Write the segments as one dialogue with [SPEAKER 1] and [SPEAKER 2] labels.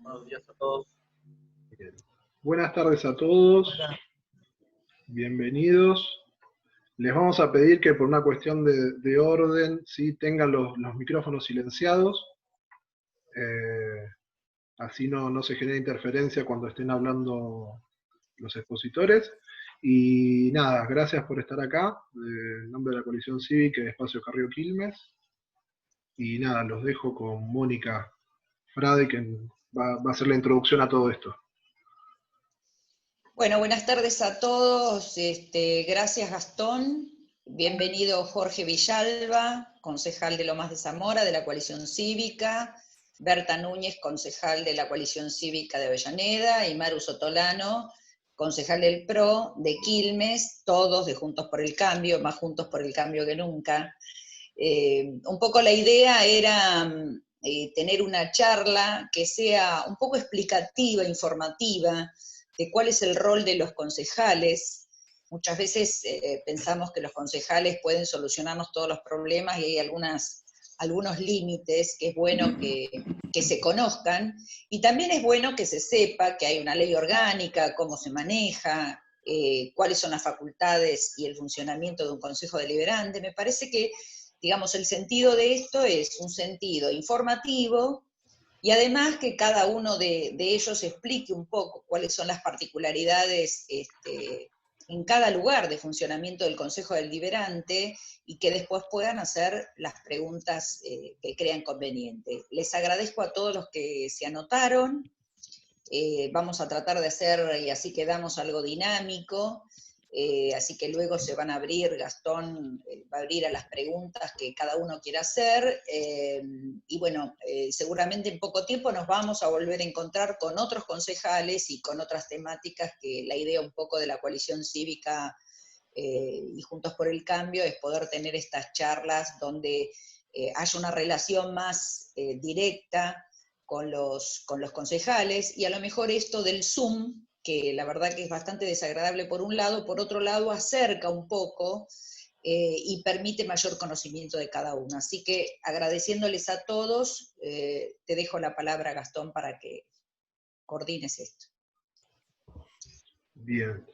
[SPEAKER 1] Buenos días a todos.
[SPEAKER 2] Buenas tardes a todos.
[SPEAKER 3] Hola.
[SPEAKER 2] Bienvenidos. Les vamos a pedir que por una cuestión de orden, ¿sí? Tengan los micrófonos silenciados. Así no se genera interferencia cuando estén hablando los expositores. Y nada, gracias por estar acá, en nombre de la Coalición Cívica de Espacio Carrió Quilmes. Y nada, los dejo con Mónica Frade, que va a hacer la introducción a todo esto.
[SPEAKER 4] Bueno, buenas tardes a todos. Gracias, Gastón. Bienvenido Jorge Villalba, concejal de Lomas de Zamora, de la Coalición Cívica. Berta Núñez, concejal de la Coalición Cívica de Avellaneda. Y Maru Sotolano, concejal del PRO de Quilmes, todos de Juntos por el Cambio, más Juntos por el Cambio que nunca. Un poco la idea era tener una charla que sea un poco explicativa, informativa, de cuál es el rol de los concejales. Muchas veces pensamos que los concejales pueden solucionarnos todos los problemas y hay algunos límites que es bueno que se conozcan, y también es bueno que se sepa que hay una ley orgánica, cómo se maneja, cuáles son las facultades y el funcionamiento de un consejo deliberante. Me parece que, digamos, el sentido de esto es un sentido informativo, y además que cada uno de ellos explique un poco cuáles son las particularidades en cada lugar de funcionamiento del Consejo Deliberante, y que después puedan hacer las preguntas que crean conveniente. Les agradezco a todos los que se anotaron. Vamos a tratar de hacer, y así quedamos, algo dinámico. Así que luego se van a abrir, Gastón va a abrir a las preguntas que cada uno quiera hacer, y bueno, seguramente en poco tiempo nos vamos a volver a encontrar con otros concejales y con otras temáticas, que la idea un poco de la Coalición Cívica y Juntos por el Cambio es poder tener estas charlas donde haya una relación más directa con los concejales, y a lo mejor esto del Zoom, que la verdad que es bastante desagradable por un lado, por otro lado acerca un poco y permite mayor conocimiento de cada uno. Así que agradeciéndoles a todos, te dejo la palabra, Gastón, para que coordines esto.
[SPEAKER 2] Bien.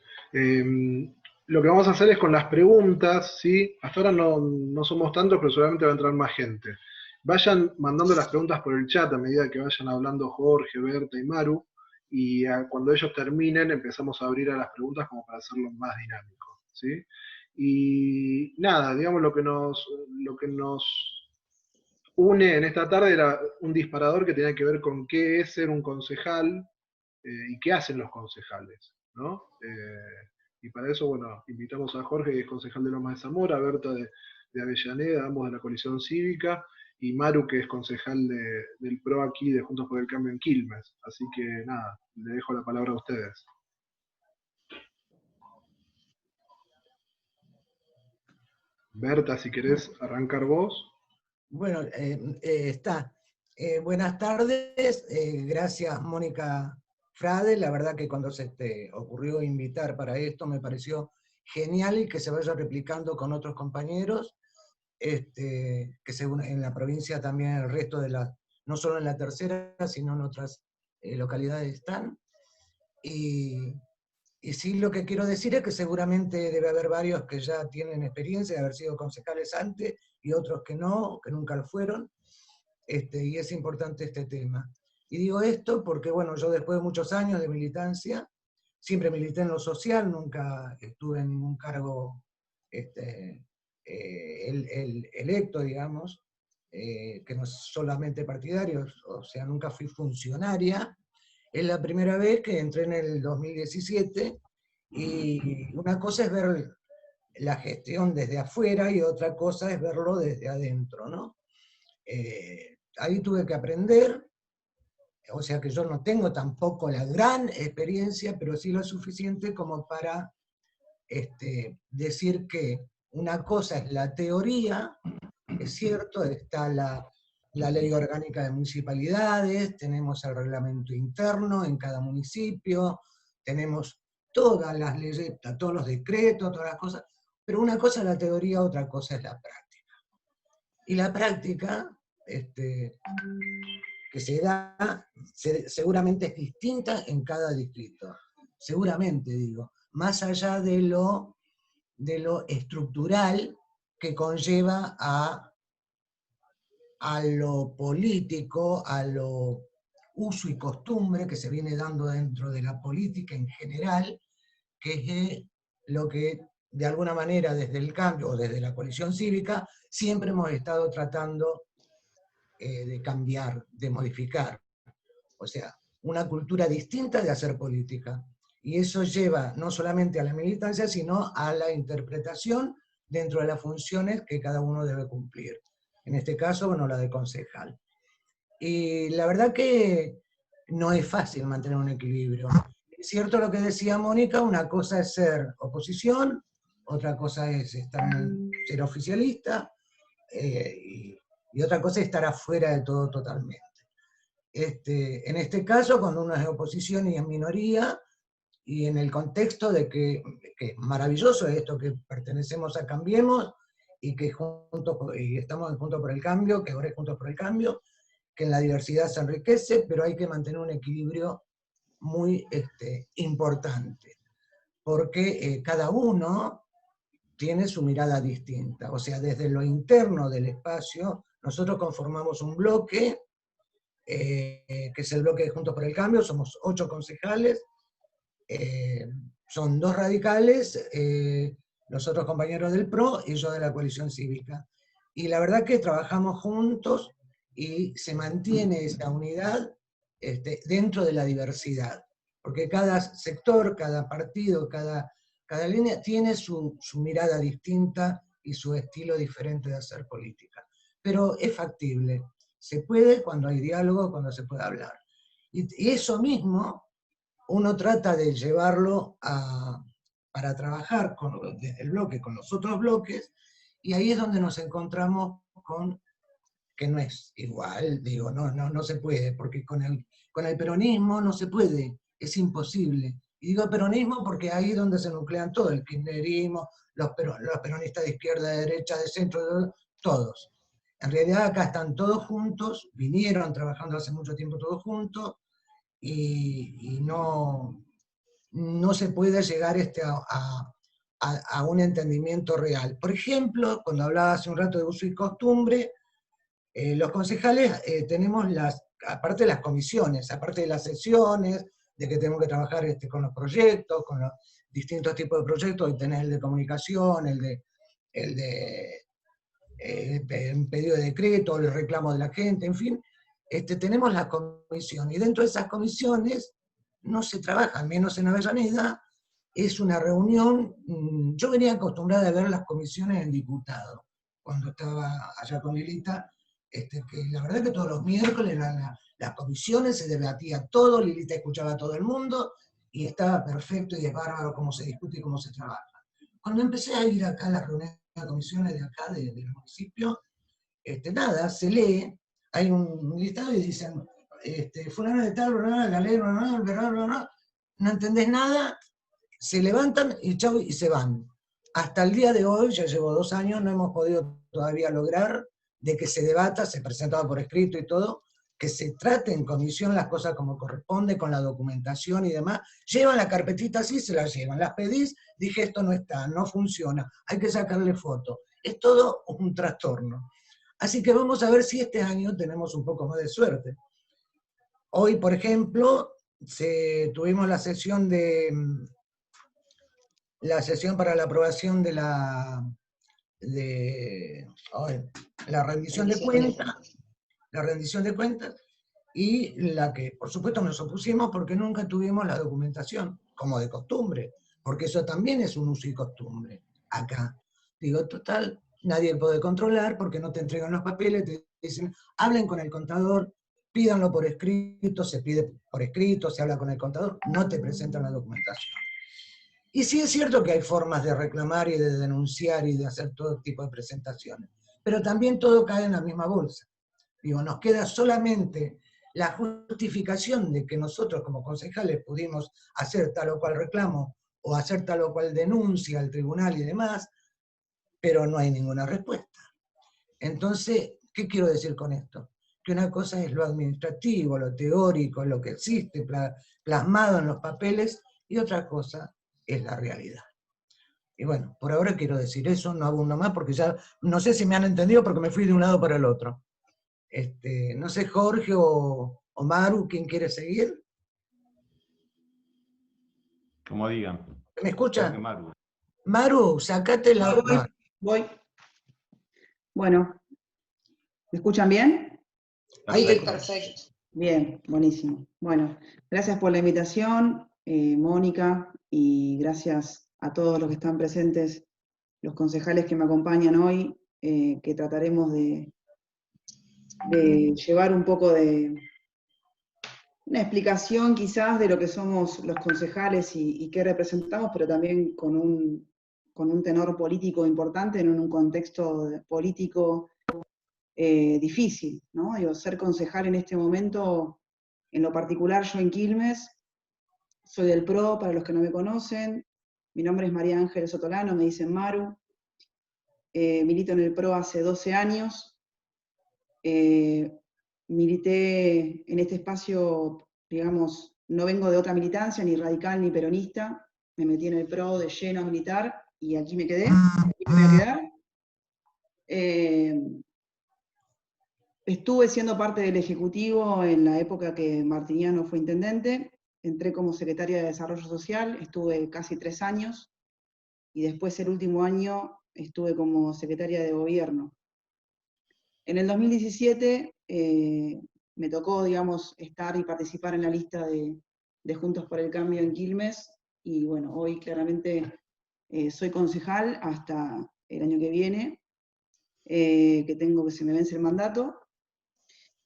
[SPEAKER 2] Lo que vamos a hacer es con las preguntas, ¿sí? Hasta ahora no somos tantos, pero seguramente va a entrar más gente. Vayan mandando las preguntas por el chat a medida que vayan hablando Jorge, Berta y Maru, y cuando ellos terminen empezamos a abrir a las preguntas como para hacerlo más dinámico, ¿sí? Y nada, digamos, lo que nos une en esta tarde era un disparador que tenía que ver con qué es ser un concejal y qué hacen los concejales, ¿no? Y para eso, bueno, invitamos a Jorge, que es concejal de Lomas de Zamora, a Berta de Avellaneda, ambos de la Coalición Cívica, y Maru, que es concejal del PRO aquí, de Juntos por el Cambio en Quilmes. Así que nada, le dejo la palabra a ustedes. Berta, si querés arrancar vos.
[SPEAKER 3] Bueno, está. Buenas tardes, gracias Mónica Frade. La verdad que cuando se te ocurrió invitar para esto me pareció genial, y que se vaya replicando con otros compañeros, que según en la provincia también el resto de las, no solo en la tercera, sino en otras localidades están. Y sí, lo que quiero decir es que seguramente debe haber varios que ya tienen experiencia de haber sido concejales antes, y otros que no, que nunca lo fueron, y es importante este tema. Y digo esto porque, bueno, yo después de muchos años de militancia, siempre milité en lo social, nunca estuve en ningún cargo electo, digamos, que no es solamente partidario, o sea, nunca fui funcionaria. Es la primera vez que entré en el 2017, y una cosa es ver la gestión desde afuera y otra cosa es verlo desde adentro, ¿no? Ahí tuve que aprender, o sea que yo no tengo tampoco la gran experiencia, pero sí lo suficiente como para decir que una cosa es la teoría, es cierto, está la ley orgánica de municipalidades, tenemos el reglamento interno en cada municipio, tenemos todas las leyes, todos los decretos, todas las cosas, pero una cosa es la teoría, otra cosa es la práctica. Y la práctica, que se da, seguramente es distinta en cada distrito. Seguramente, digo, más allá de lo estructural que conlleva a lo político, a lo uso y costumbre que se viene dando dentro de la política en general, que es lo que de alguna manera desde el cambio o desde la coalición cívica siempre hemos estado tratando de cambiar, de modificar. O sea, una cultura distinta de hacer política. Y eso lleva no solamente a la militancia, sino a la interpretación dentro de las funciones que cada uno debe cumplir. En este caso, bueno, la de concejal. Y la verdad que no es fácil mantener un equilibrio. Es cierto lo que decía Mónica, una cosa es ser oposición, otra cosa es ser oficialista, y otra cosa es estar afuera de todo totalmente. En este caso, cuando uno es oposición y es minoría, y en el contexto de que maravilloso es esto, que pertenecemos a Cambiemos, y que y estamos Juntos por el Cambio, que ahora es Juntos por el Cambio, que en la diversidad se enriquece, pero hay que mantener un equilibrio muy importante, porque cada uno tiene su mirada distinta. O sea, desde lo interno del espacio, nosotros conformamos un bloque, que es el bloque de Juntos por el Cambio, somos 8 concejales, son 2 radicales, los otros compañeros del PRO y yo de la coalición cívica. Y la verdad que trabajamos juntos y se mantiene esa unidad dentro de la diversidad, porque cada sector, cada partido, cada línea tiene su mirada distinta y su estilo diferente de hacer política. Pero es factible, se puede cuando hay diálogo, cuando se puede hablar. Y eso mismo uno trata de llevarlo para trabajar desde el bloque con los otros bloques, y ahí es donde nos encontramos con que no es igual, digo, no se puede, porque con el peronismo no se puede, es imposible. Y digo peronismo porque ahí es donde se nuclean todo, el kirchnerismo, los peronistas de izquierda, de derecha, de centro, todos. En realidad acá están todos juntos, vinieron trabajando hace mucho tiempo todos juntos, y no se puede llegar a un entendimiento real. Por ejemplo, cuando hablaba hace un rato de uso y costumbre, los concejales tenemos aparte de las comisiones, aparte de las sesiones, de que tenemos que trabajar con los proyectos, con los distintos tipos de proyectos, y tenés el de comunicación, el de pedido de decreto, el reclamo de la gente, en fin, tenemos la comisión, y dentro de esas comisiones no se trabaja, al menos en Avellaneda, es una reunión. Yo venía acostumbrada a ver las comisiones en diputado, cuando estaba allá con Lilita, que la verdad que todos los miércoles las comisiones se debatía todo, Lilita escuchaba a todo el mundo, y estaba perfecto y es bárbaro cómo se discute y cómo se trabaja. Cuando empecé a ir acá a las reuniones de comisiones de acá, del municipio, nada, se lee, hay un listado y dicen, fulano de tal, la ley, no entendés nada, se levantan y chau, y se van. Hasta el día de hoy, ya llevo 2 años, no hemos podido todavía lograr de que se debata, se presentaba por escrito y todo, que se trate en comisión las cosas como corresponde, con la documentación y demás. Llevan la carpetita así, se la llevan. Las pedís, dije esto no está, no funciona, hay que sacarle foto. Es todo un trastorno. Así que vamos a ver si este año tenemos un poco más de suerte. Hoy, por ejemplo, tuvimos la sesión para la aprobación de la rendición de cuentas, y la que, por supuesto, nos opusimos porque nunca tuvimos la documentación, como de costumbre, porque eso también es un uso y costumbre acá. Digo, total, nadie puede controlar porque no te entregan los papeles, te dicen, hablen con el contador, pídanlo por escrito, se pide por escrito, se habla con el contador, no te presentan la documentación. Y sí es cierto que hay formas de reclamar y de denunciar y de hacer todo tipo de presentaciones, pero también todo cae en la misma bolsa. Digo, nos queda solamente la justificación de que nosotros como concejales pudimos hacer tal o cual reclamo o hacer tal o cual denuncia al tribunal y demás, pero no hay ninguna respuesta. Entonces, ¿qué quiero decir con esto? Que una cosa es lo administrativo, lo teórico, lo que existe plasmado en los papeles, y otra cosa es la realidad. Y bueno, por ahora quiero decir eso, no abundo más, porque ya no sé si me han entendido porque me fui de un lado para el otro. No sé, Jorge o Maru, ¿quién quiere seguir?
[SPEAKER 5] Como digan.
[SPEAKER 3] ¿Me escuchan?
[SPEAKER 5] Jorge, Maru.
[SPEAKER 3] Maru, sacate la...
[SPEAKER 6] Voy. Bueno, ¿me escuchan bien?
[SPEAKER 4] Sí,
[SPEAKER 5] Perfecto.
[SPEAKER 4] perfecto.
[SPEAKER 6] Bien, buenísimo. Bueno, gracias por la invitación, Mónica, y gracias a todos los que están presentes, los concejales que me acompañan hoy, que trataremos de llevar un poco de una explicación quizás de lo que somos los concejales y qué representamos, pero también con un tenor político importante en un contexto político difícil, ¿no? Digo, ser concejal en este momento, en lo particular yo en Quilmes, soy del PRO, para los que no me conocen, mi nombre es María Ángeles Sotolano, me dicen Maru, milito en el PRO hace 12 años, milité en este espacio, digamos, no vengo de otra militancia, ni radical ni peronista, me metí en el PRO de lleno a militar, y aquí me quedé, aquí me voy a quedar. Estuve siendo parte del Ejecutivo en la época que Martiniano fue intendente, entré como secretaria de Desarrollo Social, estuve casi 3 años, y después el último año estuve como secretaria de Gobierno. En el 2017 me tocó, digamos, estar y participar en la lista de Juntos por el Cambio en Quilmes, y bueno, hoy claramente soy concejal hasta el año que viene, que se me vence el mandato.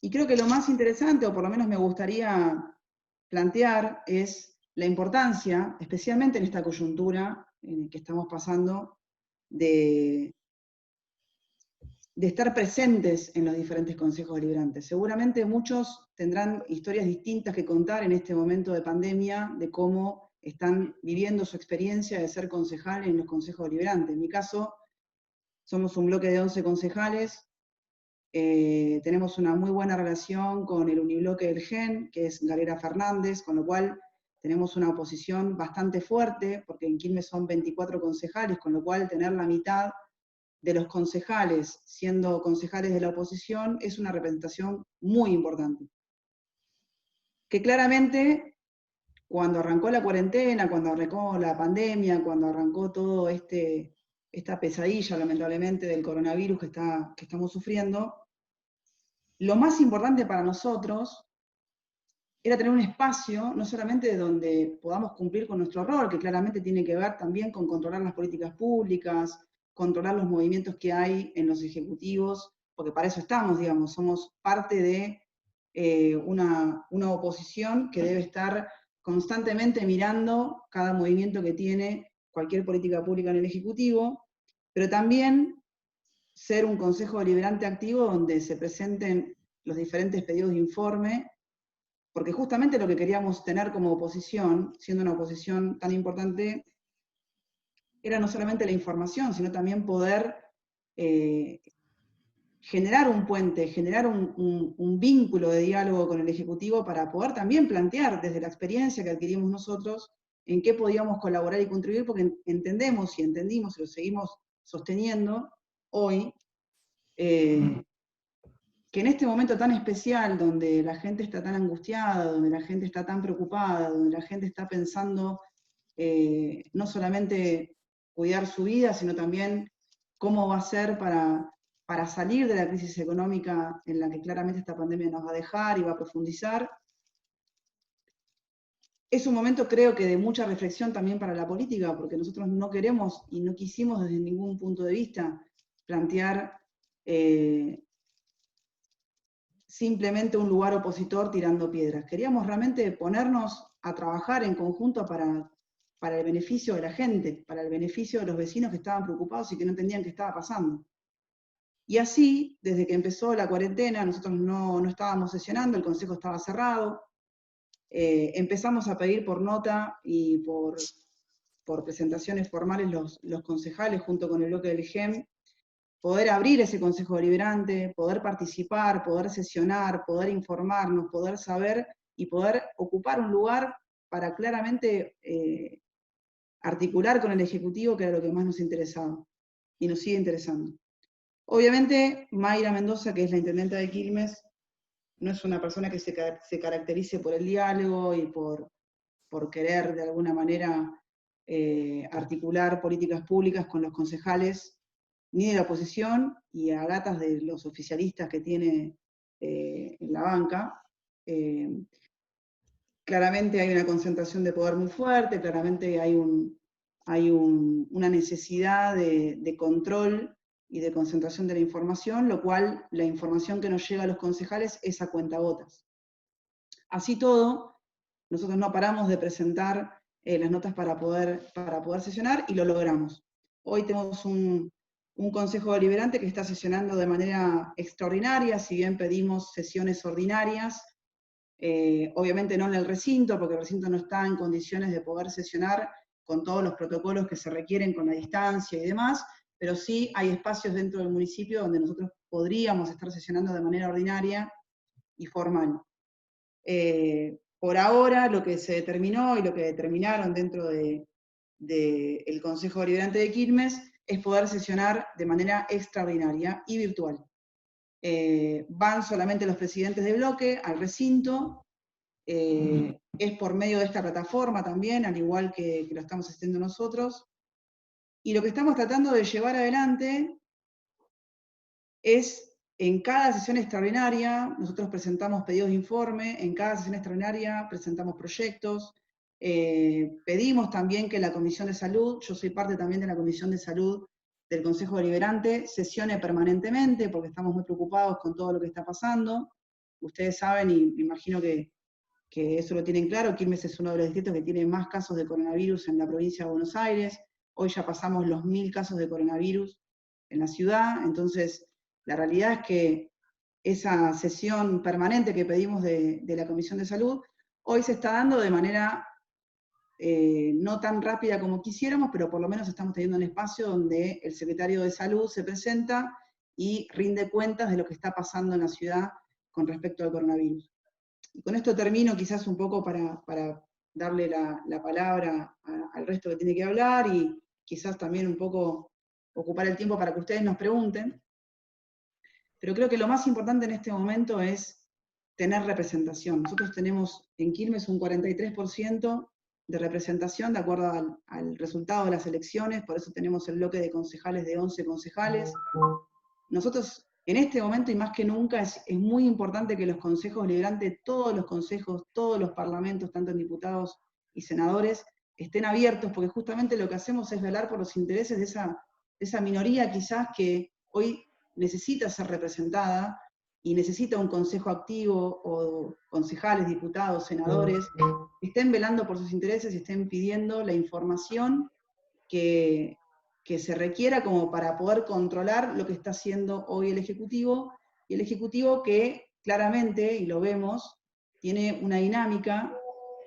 [SPEAKER 6] Y creo que lo más interesante, o por lo menos me gustaría plantear, es la importancia, especialmente en esta coyuntura en la que estamos pasando, de estar presentes en los diferentes consejos deliberantes. Seguramente muchos tendrán historias distintas que contar en este momento de pandemia, de cómo están viviendo su experiencia de ser concejal en los consejos deliberantes. En mi caso, somos un bloque de 11 concejales, tenemos una muy buena relación con el unibloque del GEN, que es Galera Fernández, con lo cual tenemos una oposición bastante fuerte, porque en Quilmes son 24 concejales, con lo cual tener la mitad de los concejales siendo concejales de la oposición es una representación muy importante. Que claramente, cuando arrancó la cuarentena, cuando arrancó la pandemia, cuando arrancó todo esta pesadilla, lamentablemente, del coronavirus que estamos sufriendo, lo más importante para nosotros era tener un espacio, no solamente donde podamos cumplir con nuestro rol, que claramente tiene que ver también con controlar las políticas públicas, controlar los movimientos que hay en los ejecutivos, porque para eso estamos, digamos, somos parte de una oposición que debe estar constantemente mirando cada movimiento que tiene cualquier política pública en el Ejecutivo, pero también ser un consejo deliberante activo donde se presenten los diferentes pedidos de informe, porque justamente lo que queríamos tener como oposición, siendo una oposición tan importante, era no solamente la información, sino también poder generar un puente, generar un vínculo de diálogo con el Ejecutivo para poder también plantear desde la experiencia que adquirimos nosotros en qué podíamos colaborar y contribuir, porque entendemos y entendimos y lo seguimos sosteniendo hoy, que en este momento tan especial, donde la gente está tan angustiada, donde la gente está tan preocupada, donde la gente está pensando no solamente cuidar su vida, sino también cómo va a ser para salir de la crisis económica en la que claramente esta pandemia nos va a dejar y va a profundizar. Es un momento, creo que, de mucha reflexión también para la política, porque nosotros no queremos y no quisimos desde ningún punto de vista plantear simplemente un lugar opositor tirando piedras. Queríamos realmente ponernos a trabajar en conjunto para el beneficio de la gente, para el beneficio de los vecinos que estaban preocupados y que no entendían qué estaba pasando. Y así, desde que empezó la cuarentena, nosotros no estábamos sesionando, el consejo estaba cerrado, empezamos a pedir por nota y por presentaciones formales los concejales junto con el bloque del GEM, poder abrir ese consejo deliberante, poder participar, poder sesionar, poder informarnos, poder saber y poder ocupar un lugar para claramente articular con el Ejecutivo, que era lo que más nos interesaba y nos sigue interesando. Obviamente, Mayra Mendoza, que es la intendenta de Quilmes, no es una persona que se caracterice por el diálogo y por querer de alguna manera articular políticas públicas con los concejales, ni de la oposición, y a gatas de los oficialistas que tiene en la banca. Claramente hay una concentración de poder muy fuerte, claramente hay una necesidad de control y de concentración de la información, lo cual la información que nos llega a los concejales es a cuentagotas. Así todo, nosotros no paramos de presentar las notas para poder sesionar y lo logramos. Hoy tenemos un consejo deliberante que está sesionando de manera extraordinaria, si bien pedimos sesiones ordinarias, obviamente no en el recinto, porque el recinto no está en condiciones de poder sesionar con todos los protocolos que se requieren con la distancia y demás, pero sí hay espacios dentro del municipio donde nosotros podríamos estar sesionando de manera ordinaria y formal. Por ahora, lo que se determinó y lo que determinaron dentro del Consejo Deliberante de Quilmes es poder sesionar de manera extraordinaria y virtual. Van solamente los presidentes de bloque al recinto, es por medio de esta plataforma también, al igual que lo estamos haciendo nosotros, y lo que estamos tratando de llevar adelante es, en cada sesión extraordinaria, nosotros presentamos pedidos de informe, en cada sesión extraordinaria presentamos proyectos, pedimos también que la Comisión de Salud, yo soy parte también de la Comisión de Salud del Consejo Deliberante, sesione permanentemente, porque estamos muy preocupados con todo lo que está pasando. Ustedes saben, y me imagino que eso lo tienen claro, Quilmes es uno de los distritos que tiene más casos de coronavirus en la provincia de Buenos Aires, hoy ya pasamos los 1000 casos de coronavirus en la ciudad, entonces la realidad es que esa sesión permanente que pedimos de la Comisión de Salud, hoy se está dando de manera no tan rápida como quisiéramos, pero por lo menos estamos teniendo un espacio donde el secretario de Salud se presenta y rinde cuentas de lo que está pasando en la ciudad con respecto al coronavirus. Y con esto termino quizás un poco para darle la palabra al resto que tiene que hablar y quizás también un poco ocupar el tiempo para que ustedes nos pregunten. Pero creo que lo más importante en este momento es tener representación. Nosotros tenemos en Quilmes un 43% de representación de acuerdo al resultado de las elecciones, por eso tenemos el bloque de concejales de 11 concejales. Nosotros, en este momento y más que nunca, es muy importante que los consejos deliberantes, todos los consejos, todos los parlamentos, tanto en diputados y senadores, estén abiertos, porque justamente lo que hacemos es velar por los intereses de esa minoría quizás que hoy necesita ser representada y necesita un consejo activo o concejales, diputados, senadores, que estén velando por sus intereses y estén pidiendo la información que se requiera como para poder controlar lo que está haciendo hoy el Ejecutivo, y el Ejecutivo que claramente, y lo vemos, tiene una dinámica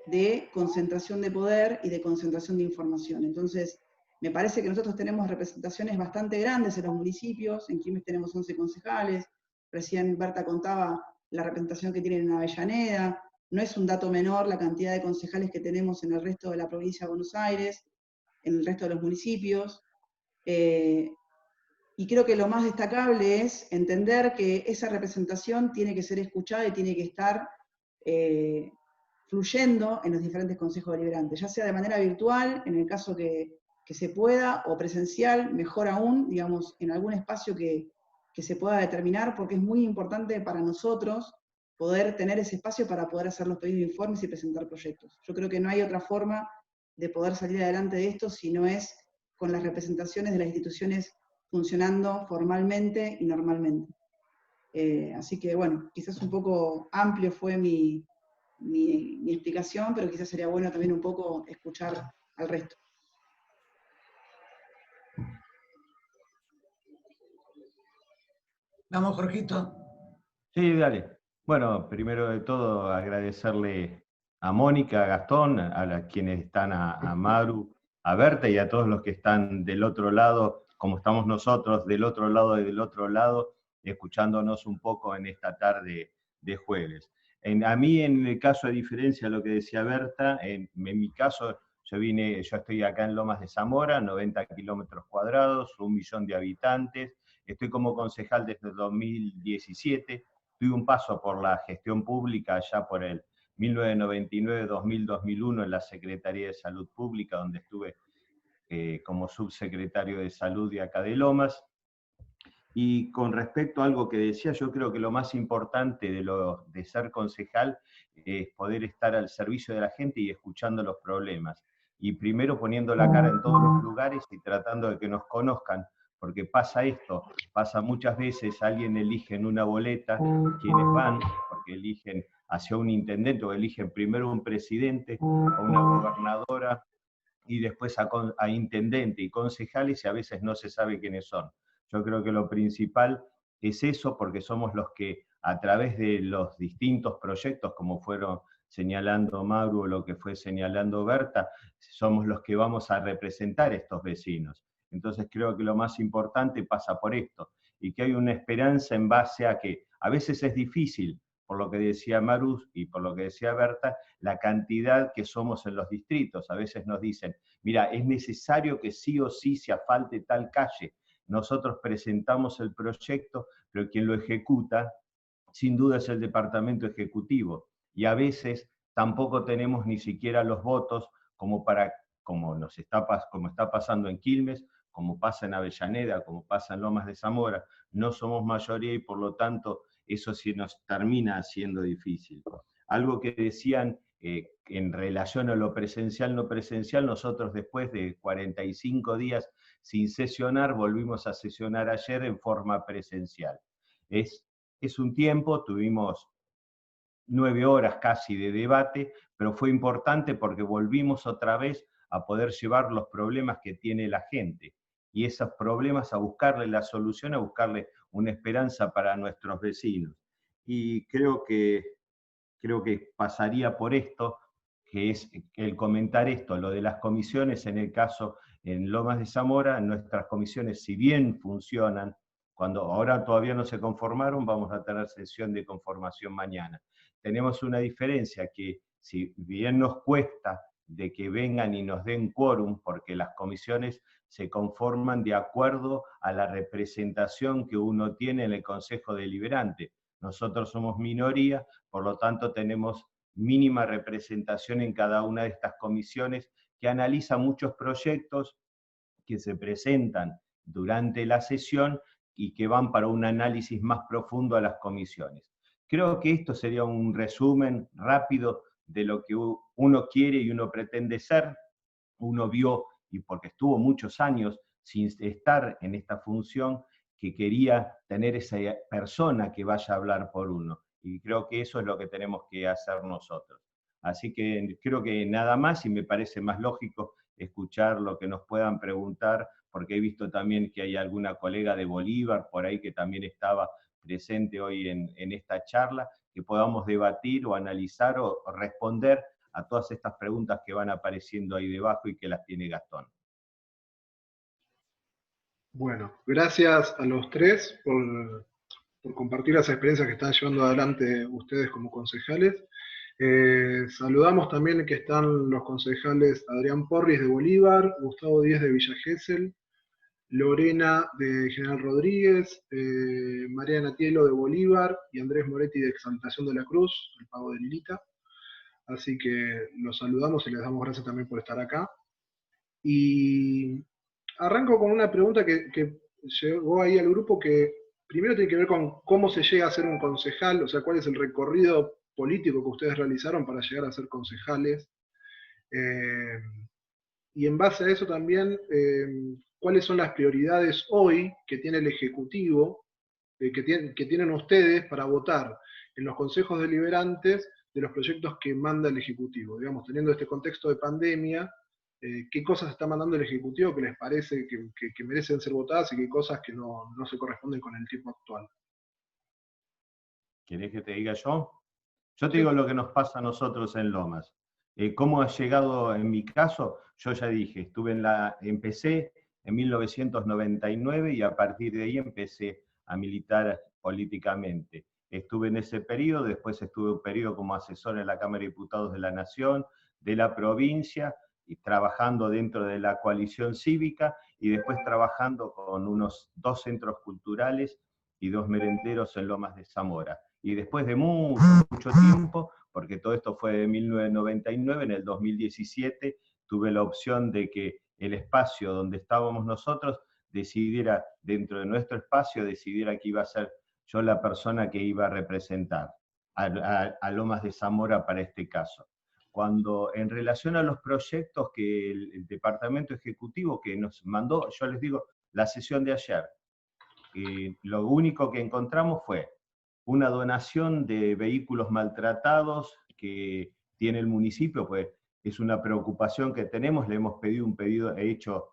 [SPEAKER 6] de concentración de poder y de concentración de información. Entonces, me parece que nosotros tenemos representaciones bastante grandes en los municipios, en Quilmes tenemos 11 concejales, recién Berta contaba la representación que tienen en Avellaneda, no es un dato menor la cantidad de concejales que tenemos en el resto de la provincia de Buenos Aires, en el resto de los municipios, y creo que lo más destacable es entender que esa representación tiene que ser escuchada y tiene que estar fluyendo en los diferentes consejos deliberantes, ya sea de manera virtual, en el caso que se pueda, o presencial, mejor aún, digamos, en algún espacio que se pueda determinar, porque es muy importante para nosotros poder tener ese espacio para poder hacer los pedidos de informes y presentar proyectos. Yo creo que no hay otra forma de poder salir adelante de esto si no es con las representaciones de las instituciones funcionando formalmente y normalmente. Así que bueno, quizás un poco amplio fue mi explicación, pero quizás sería bueno también un poco escuchar al resto.
[SPEAKER 3] Vamos, Jorgito.
[SPEAKER 5] Sí, dale. Bueno, primero de todo agradecerle a Mónica, a Gastón, quienes están, a Maru, a Berta y a todos los que están del otro lado, como estamos nosotros, del otro lado y del otro lado, escuchándonos un poco en esta tarde de jueves. A mí, en el caso, a diferencia de lo que decía Berta, en mi caso, yo estoy acá en Lomas de Zamora, 90 kilómetros cuadrados, 1 millón de habitantes, estoy como concejal desde 2017, tuve un paso por la gestión pública allá por el 1999, 2000, 2001 en la Secretaría de Salud Pública, donde estuve como subsecretario de Salud de acá de Lomas. Y con respecto a algo que decía, yo creo que lo más importante de ser concejal es poder estar al servicio de la gente y escuchando los problemas. Y primero poniendo la cara en todos los lugares y tratando de que nos conozcan, porque pasa esto, pasa muchas veces, alguien elige en una boleta quienes van, porque eligen hacia un intendente o eligen primero un presidente o una gobernadora y después a intendente y concejales y a veces no se sabe quiénes son. Yo creo que lo principal es eso, porque somos los que a través de los distintos proyectos, como fueron señalando Mauro o lo que fue señalando Berta, somos los que vamos a representar a estos vecinos. Entonces creo que lo más importante pasa por esto, y que hay una esperanza en base a que a veces es difícil, por lo que decía Maru y por lo que decía Berta, la cantidad que somos en los distritos. A veces nos dicen, mira, es necesario que sí o sí se asfalte tal calle. Nosotros presentamos el proyecto, pero quien lo ejecuta, sin duda, es el departamento ejecutivo. Y a veces tampoco tenemos ni siquiera los votos como está pasando en Quilmes, como pasa en Avellaneda, como pasa en Lomas de Zamora. No somos mayoría y por lo tanto eso sí nos termina haciendo difícil. Algo que decían en relación a lo presencial, no presencial, nosotros después de 45 días sin sesionar, volvimos a sesionar ayer en forma presencial. Es un tiempo, tuvimos 9 horas casi de debate, pero fue importante porque volvimos otra vez a poder llevar los problemas que tiene la gente, y esos problemas a buscarle la solución, a buscarle una esperanza para nuestros vecinos. Y creo que pasaría por esto, que es el comentar esto, lo de las comisiones. En el caso en Lomas de Zamora, nuestras comisiones, si bien funcionan, cuando ahora todavía no se conformaron, vamos a tener sesión de conformación mañana. Tenemos una diferencia que, si bien nos cuesta de que vengan y nos den quórum, porque las comisiones se conforman de acuerdo a la representación que uno tiene en el Consejo Deliberante. Nosotros somos minoría, por lo tanto tenemos mínima representación en cada una de estas comisiones que analizan muchos proyectos que se presentan durante la sesión y que van para un análisis más profundo a las comisiones. Creo que esto sería un resumen rápido de lo que uno quiere y uno pretende ser. Uno vio, y porque estuvo muchos años sin estar en esta función, que quería tener esa persona que vaya a hablar por uno. Y creo que eso es lo que tenemos que hacer nosotros. Así que creo que nada más, y me parece más lógico escuchar lo que nos puedan preguntar, porque he visto también que hay alguna colega de Bolívar por ahí que también estaba presente hoy en esta charla, que podamos debatir o analizar o responder a todas estas preguntas que van apareciendo ahí debajo y que las tiene Gastón.
[SPEAKER 2] Bueno, gracias a los tres por compartir las experiencias que están llevando adelante ustedes como concejales. Saludamos también que están los concejales Adrián Porris de Bolívar, Gustavo Díez de Villa Gesell, Lorena de General Rodríguez, María Natielo de Bolívar y Andrés Moretti de Exaltación de la Cruz, el Pago de Lilita. Así que los saludamos y les damos gracias también por estar acá. Y arranco con una pregunta que llegó ahí al grupo, que primero tiene que ver con cómo se llega a ser un concejal, o sea, cuál es el recorrido político que ustedes realizaron para llegar a ser concejales. Y en base a eso también, cuáles son las prioridades hoy que tiene el Ejecutivo que tienen ustedes para votar en los consejos deliberantes de los proyectos que manda el Ejecutivo. Digamos, teniendo este contexto de pandemia, qué cosas está mandando el Ejecutivo que les parece que merecen ser votadas y qué cosas que no se corresponden con el tiempo actual.
[SPEAKER 5] ¿Querés que te diga yo? Yo te digo lo que nos pasa a nosotros en Lomas. ¿Cómo ha llegado en mi caso? Yo ya dije, empecé en 1999 y a partir de ahí empecé a militar políticamente. Estuve en ese periodo, después estuve un periodo como asesor en la Cámara de Diputados de la Nación, de la provincia, y trabajando dentro de la coalición cívica, y después trabajando con unos 2 centros culturales y 2 merenderos en Lomas de Zamora. Y después de mucho tiempo, porque todo esto fue de 1999, en el 2017 tuve la opción de que el espacio donde estábamos nosotros decidiera, dentro de nuestro espacio, decidiera que iba a ser yo la persona que iba a representar a Lomas de Zamora para este caso. Cuando en relación a los proyectos que el Departamento Ejecutivo que nos mandó, yo les digo, la sesión de ayer, lo único que encontramos fue una donación de vehículos maltratados que tiene el municipio, pues es una preocupación que tenemos, le hemos he hecho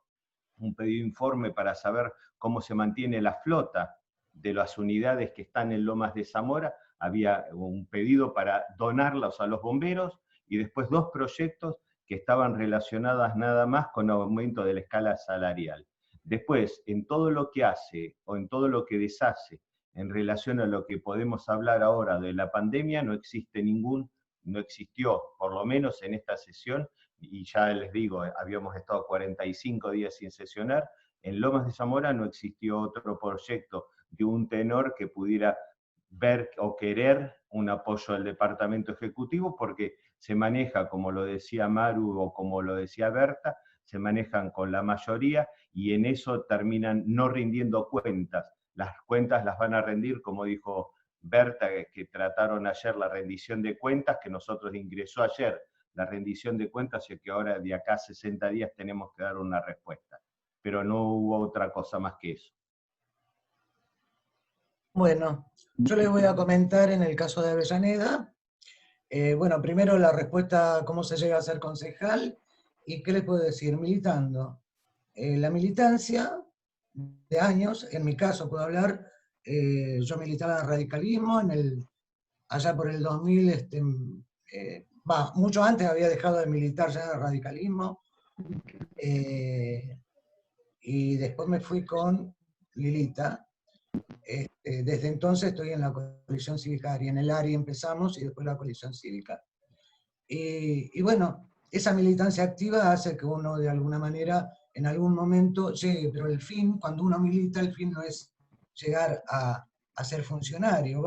[SPEAKER 5] un pedido informe para saber cómo se mantiene la flota de las unidades que están en Lomas de Zamora. Había un pedido para donarlos a los bomberos, y después 2 proyectos que estaban relacionados nada más con aumento de la escala salarial. Después, en todo lo que hace o en todo lo que deshace en relación a lo que podemos hablar ahora de la pandemia, no existió, por lo menos en esta sesión, y ya les digo, habíamos estado 45 días sin sesionar, en Lomas de Zamora no existió otro proyecto de un tenor que pudiera ver o querer un apoyo del Departamento Ejecutivo, porque se maneja, como lo decía Maru o como lo decía Berta, se manejan con la mayoría y en eso terminan no rindiendo cuentas. Las cuentas las van a rendir, como dijo Berta, que trataron ayer la rendición de cuentas, que nosotros ingresó ayer la rendición de cuentas y que ahora de acá a 60 días tenemos que dar una respuesta. Pero no hubo otra cosa más que eso.
[SPEAKER 3] Bueno, yo les voy a comentar en el caso de Avellaneda. Bueno, primero la respuesta, cómo se llega a ser concejal, y qué les puedo decir, militando. La militancia de años, en mi caso puedo hablar, yo militaba en el radicalismo, allá por el 2000, mucho antes había dejado de militar ya en el radicalismo, y después me fui con Lilita. Desde entonces estoy en la coalición cívica, en el ARI empezamos y después la coalición cívica. Y bueno, esa militancia activa hace que uno de alguna manera en algún momento llegue, pero el fin, cuando uno milita, el fin no es llegar a ser funcionario,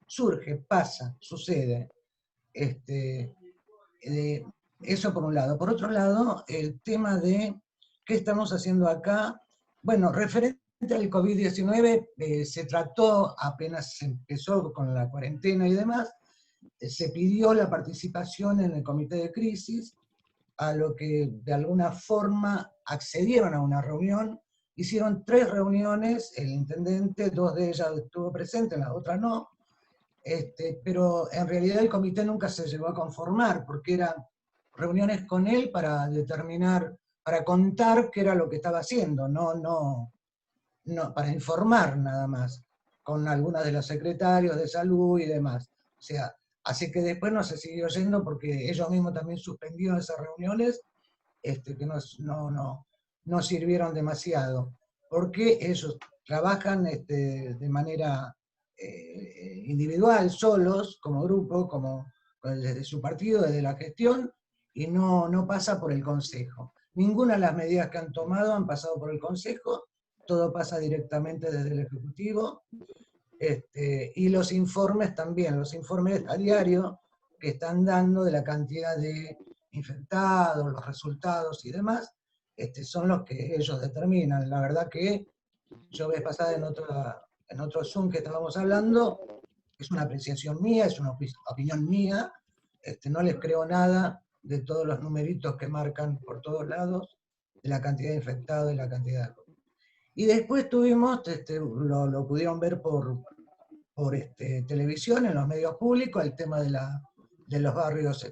[SPEAKER 3] surge, pasa, sucede. Eso por un lado. Por otro lado, el tema de qué estamos haciendo acá. Bueno, referente al COVID-19, se trató, apenas se empezó con la cuarentena y demás, se pidió la participación en el comité de crisis, a lo que de alguna forma accedieron a una reunión, hicieron 3 reuniones, el intendente, 2 de ellas estuvo presente, las otras no, pero en realidad el comité nunca se llegó a conformar, porque eran reuniones con él para determinar, para contar qué era lo que estaba haciendo, no para informar nada más, con algunas de los secretarios de salud y demás. O sea, así que después no se siguió yendo porque ellos mismos también suspendieron esas reuniones, que no sirvieron demasiado, porque ellos trabajan de manera individual, solos, como grupo, como desde su partido, desde la gestión, y no pasa por el Consejo. Ninguna de las medidas que han tomado han pasado por el Consejo, todo pasa directamente desde el Ejecutivo, y los informes también, los informes a diario que están dando de la cantidad de infectados, los resultados y demás, son los que ellos determinan. La verdad que yo vez pasada en otro Zoom que estábamos hablando, es una apreciación mía, es una opinión mía, no les creo nada de todos los numeritos que marcan por todos lados, de la cantidad de infectados y la cantidad de... Y después tuvimos, lo pudieron ver por televisión, en los medios públicos, el tema de los barrios,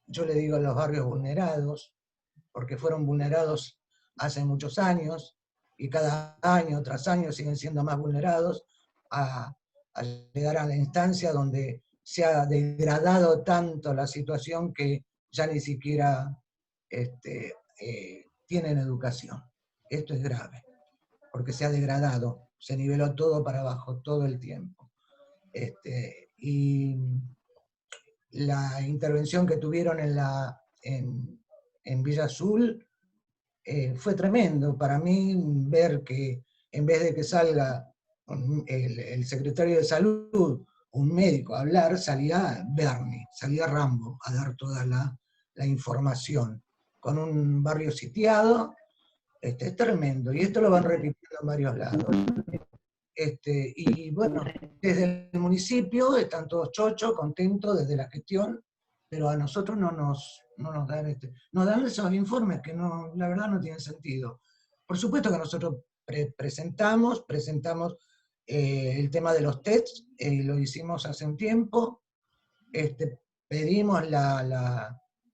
[SPEAKER 3] yo le digo los barrios vulnerados, porque fueron vulnerados hace muchos años, y cada año tras año siguen siendo más vulnerados, a llegar a la instancia donde se ha degradado tanto la situación que ya ni siquiera tienen educación. Esto es grave, porque se ha degradado, se niveló todo para abajo todo el tiempo. Y la intervención que tuvieron en Villa Azul fue tremendo. Para mí, ver que en vez de que salga el secretario de Salud, un médico a hablar, salía Bernie, salía Rambo a dar toda la información, con un barrio sitiado. Es tremendo, y esto lo van repitiendo en varios lados. Y bueno, desde el municipio están todos chochos, contentos desde la gestión, pero a nosotros no nos dan nos dan esos informes que no, la verdad no tienen sentido. Por supuesto que nosotros presentamos el tema de los tests, lo hicimos hace un tiempo, pedimos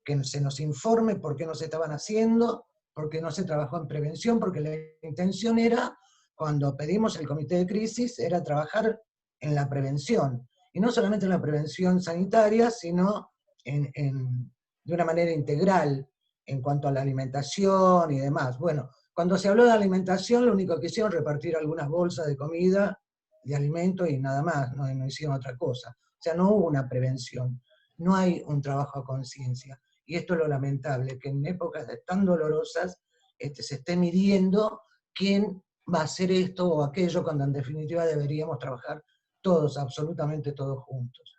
[SPEAKER 3] que se nos informe por qué no se estaban haciendo, por qué no se trabajó en prevención, porque la intención era, cuando pedimos el comité de crisis, era trabajar en la prevención, y no solamente en la prevención sanitaria, sino de una manera integral, en cuanto a la alimentación y demás. Bueno, cuando se habló de alimentación, lo único que hicieron fue repartir algunas bolsas de comida, de alimento y nada más, no hicieron otra cosa. O sea, no hubo una prevención, no hay un trabajo a conciencia. Y esto es lo lamentable, que en épocas tan dolorosas se esté midiendo quién va a hacer esto o aquello, cuando en definitiva deberíamos trabajar todos, absolutamente todos juntos.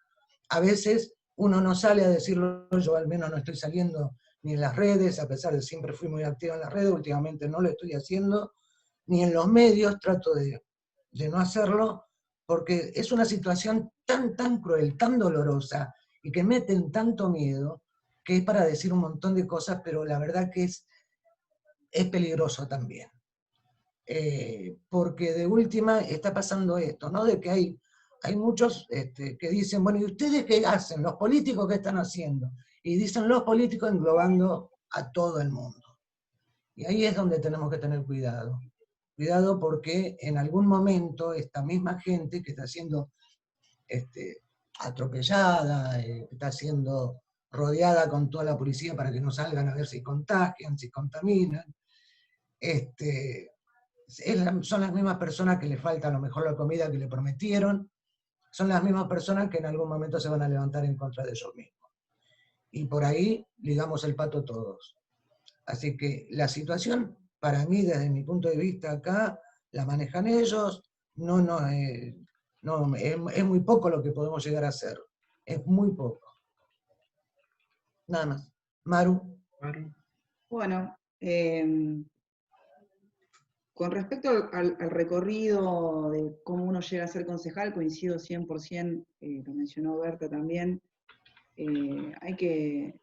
[SPEAKER 3] A veces uno no sale a decirlo, yo al menos no estoy saliendo ni en las redes, a pesar de que siempre fui muy activa en las redes, últimamente no lo estoy haciendo, ni en los medios, trato de no hacerlo, porque es una situación tan cruel, tan dolorosa, y que meten tanto miedo, que es para decir un montón de cosas, pero la verdad que es peligroso también. Porque de última está pasando esto, ¿no? De que hay muchos que dicen, bueno, ¿y ustedes qué hacen? ¿Los políticos qué están haciendo? Y dicen los políticos englobando a todo el mundo. Y ahí es donde tenemos que tener cuidado. Cuidado, porque en algún momento esta misma gente que está siendo atropellada, está siendo rodeada con toda la policía para que no salgan a ver si contagian, si contaminan, son las mismas personas que le falta a lo mejor la comida que le prometieron, son las mismas personas que en algún momento se van a levantar en contra de ellos mismos. Y por ahí ligamos el pato todos. Así que la situación, para mí, desde mi punto de vista acá, la manejan ellos, es muy poco lo que podemos llegar a hacer. Es muy poco. Nada más. Maru.
[SPEAKER 6] Bueno, con respecto al recorrido de cómo uno llega a ser concejal, coincido 100%, lo mencionó Berta también, hay que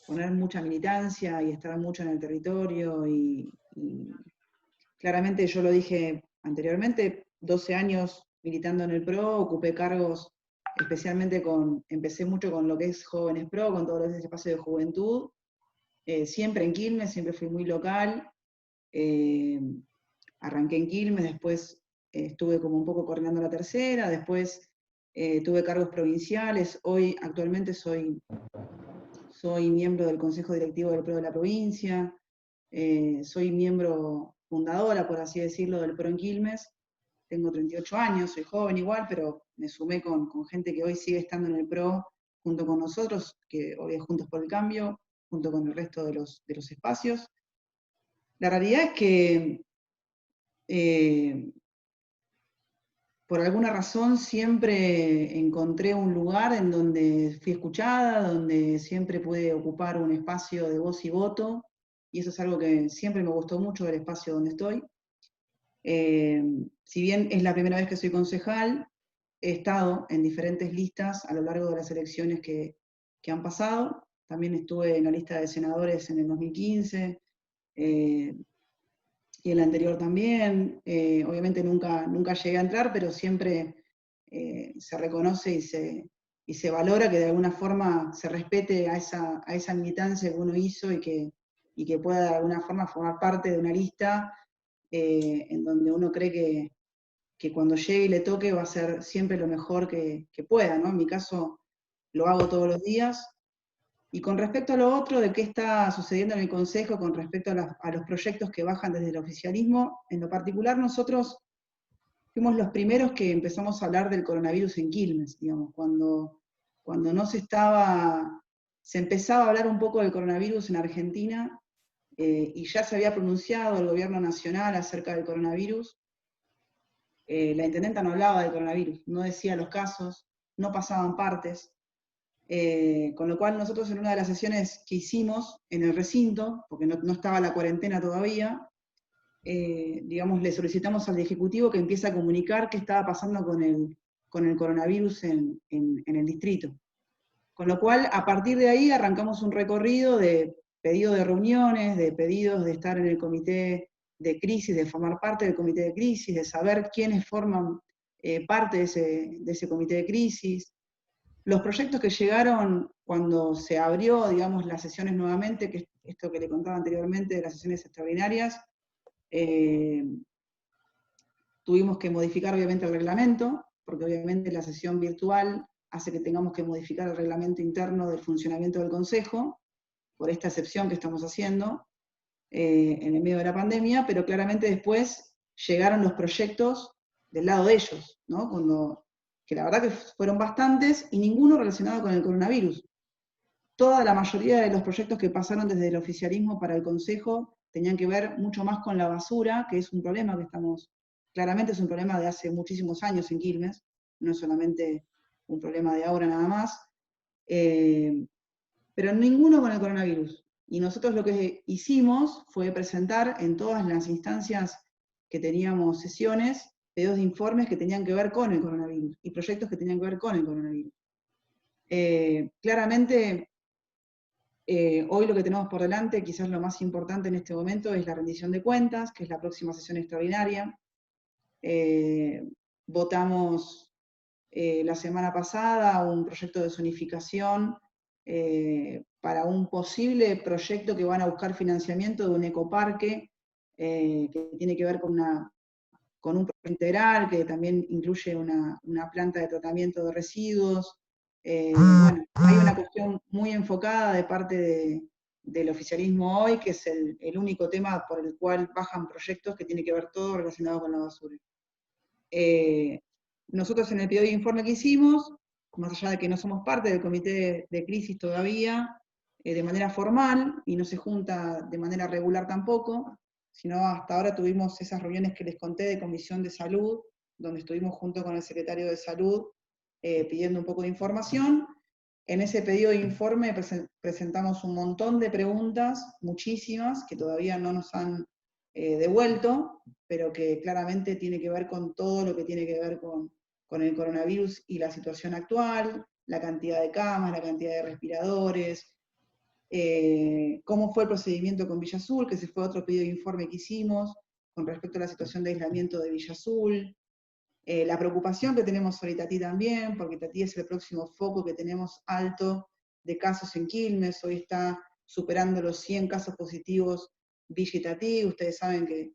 [SPEAKER 6] poner mucha militancia y estar mucho en el territorio, y claramente yo lo dije anteriormente, 12 años militando en el PRO, ocupé cargos especialmente empecé mucho con lo que es Jóvenes PRO, con todo lo que es espacio de juventud, siempre en Quilmes, siempre fui muy local, arranqué en Quilmes, después estuve como un poco coordinando la tercera, después tuve cargos provinciales, hoy actualmente soy miembro del Consejo Directivo del PRO de la provincia, soy miembro fundadora, por así decirlo, del PRO en Quilmes, tengo 38 años, soy joven igual, pero me sumé con gente que hoy sigue estando en el PRO junto con nosotros, que hoy es Juntos por el Cambio, junto con el resto de los espacios. La realidad es que por alguna razón siempre encontré un lugar en donde fui escuchada, donde siempre pude ocupar un espacio de voz y voto, y eso es algo que siempre me gustó mucho del espacio donde estoy. Si bien es la primera vez que soy concejal, he estado en diferentes listas a lo largo de las elecciones que han pasado. También estuve en la lista de senadores en el 2015, y y el anterior también. Obviamente nunca llegué a entrar, pero siempre se reconoce y se valora que de alguna forma se respete a esa militancia que uno hizo y que pueda de alguna forma formar parte de una lista en donde uno cree que cuando llegue y le toque va a ser siempre lo mejor que pueda, ¿no? En mi caso lo hago todos los días. Y con respecto a lo otro, de qué está sucediendo en el Consejo con respecto a los proyectos que bajan desde el oficialismo, en lo particular nosotros fuimos los primeros que empezamos a hablar del coronavirus en Quilmes, digamos, cuando no se empezaba a hablar un poco del coronavirus en Argentina, y ya se había pronunciado el gobierno nacional acerca del coronavirus. La intendenta no hablaba del coronavirus, no decía los casos, no pasaban partes, con lo cual nosotros en una de las sesiones que hicimos en el recinto, porque no estaba la cuarentena todavía, digamos, le solicitamos al Ejecutivo que empiece a comunicar qué estaba pasando con el coronavirus en el distrito. Con lo cual, a partir de ahí arrancamos un recorrido de pedido de reuniones, de pedidos de estar en el comité de crisis, de formar parte del comité de crisis, de saber quiénes forman parte de ese comité de crisis. Los proyectos que llegaron cuando se abrió, digamos, las sesiones nuevamente, que es esto que le contaba anteriormente de las sesiones extraordinarias, tuvimos que modificar obviamente el reglamento, porque obviamente la sesión virtual hace que tengamos que modificar el reglamento interno del funcionamiento del Consejo, por esta excepción que estamos haciendo en el medio de la pandemia, pero claramente después llegaron los proyectos del lado de ellos, ¿no? Que la verdad que fueron bastantes y ninguno relacionado con el coronavirus. Toda la mayoría de los proyectos que pasaron desde el oficialismo para el Consejo tenían que ver mucho más con la basura, que es un problema claramente es un problema de hace muchísimos años en Quilmes, no es solamente un problema de ahora nada más, pero ninguno con el coronavirus. Y nosotros lo que hicimos fue presentar en todas las instancias que teníamos sesiones, pedidos de informes que tenían que ver con el coronavirus, y proyectos que tenían que ver con el coronavirus. Claramente, hoy lo que tenemos por delante, quizás lo más importante en este momento, es la rendición de cuentas, que es la próxima sesión extraordinaria. Votamos la semana pasada un proyecto de zonificación para un posible proyecto que van a buscar financiamiento de un ecoparque que tiene que ver con un proyecto integral que también incluye una planta de tratamiento de residuos. Bueno, hay una cuestión muy enfocada de parte del oficialismo hoy, que es el único tema por el cual bajan proyectos que tiene que ver todo relacionado con la basura. Nosotros en el pedido de informe que hicimos, más allá de que no somos parte del comité de crisis todavía, de manera formal, y no se junta de manera regular tampoco, sino hasta ahora tuvimos esas reuniones que les conté de Comisión de Salud, donde estuvimos junto con el secretario de Salud pidiendo un poco de información. En ese pedido de informe presentamos un montón de preguntas, muchísimas, que todavía no nos han devuelto, pero que claramente tiene que ver con todo lo que tiene que ver con el coronavirus y la situación actual, la cantidad de camas, la cantidad de respiradores, cómo fue el procedimiento con Villa Azul, que ese fue otro pedido de informe que hicimos, con respecto a la situación de aislamiento de Villa Azul, la preocupación que tenemos sobre Itatí también, porque Itatí es el próximo foco que tenemos alto de casos en Quilmes, hoy está superando los 100 casos positivos Villa Itatí. Ustedes saben que,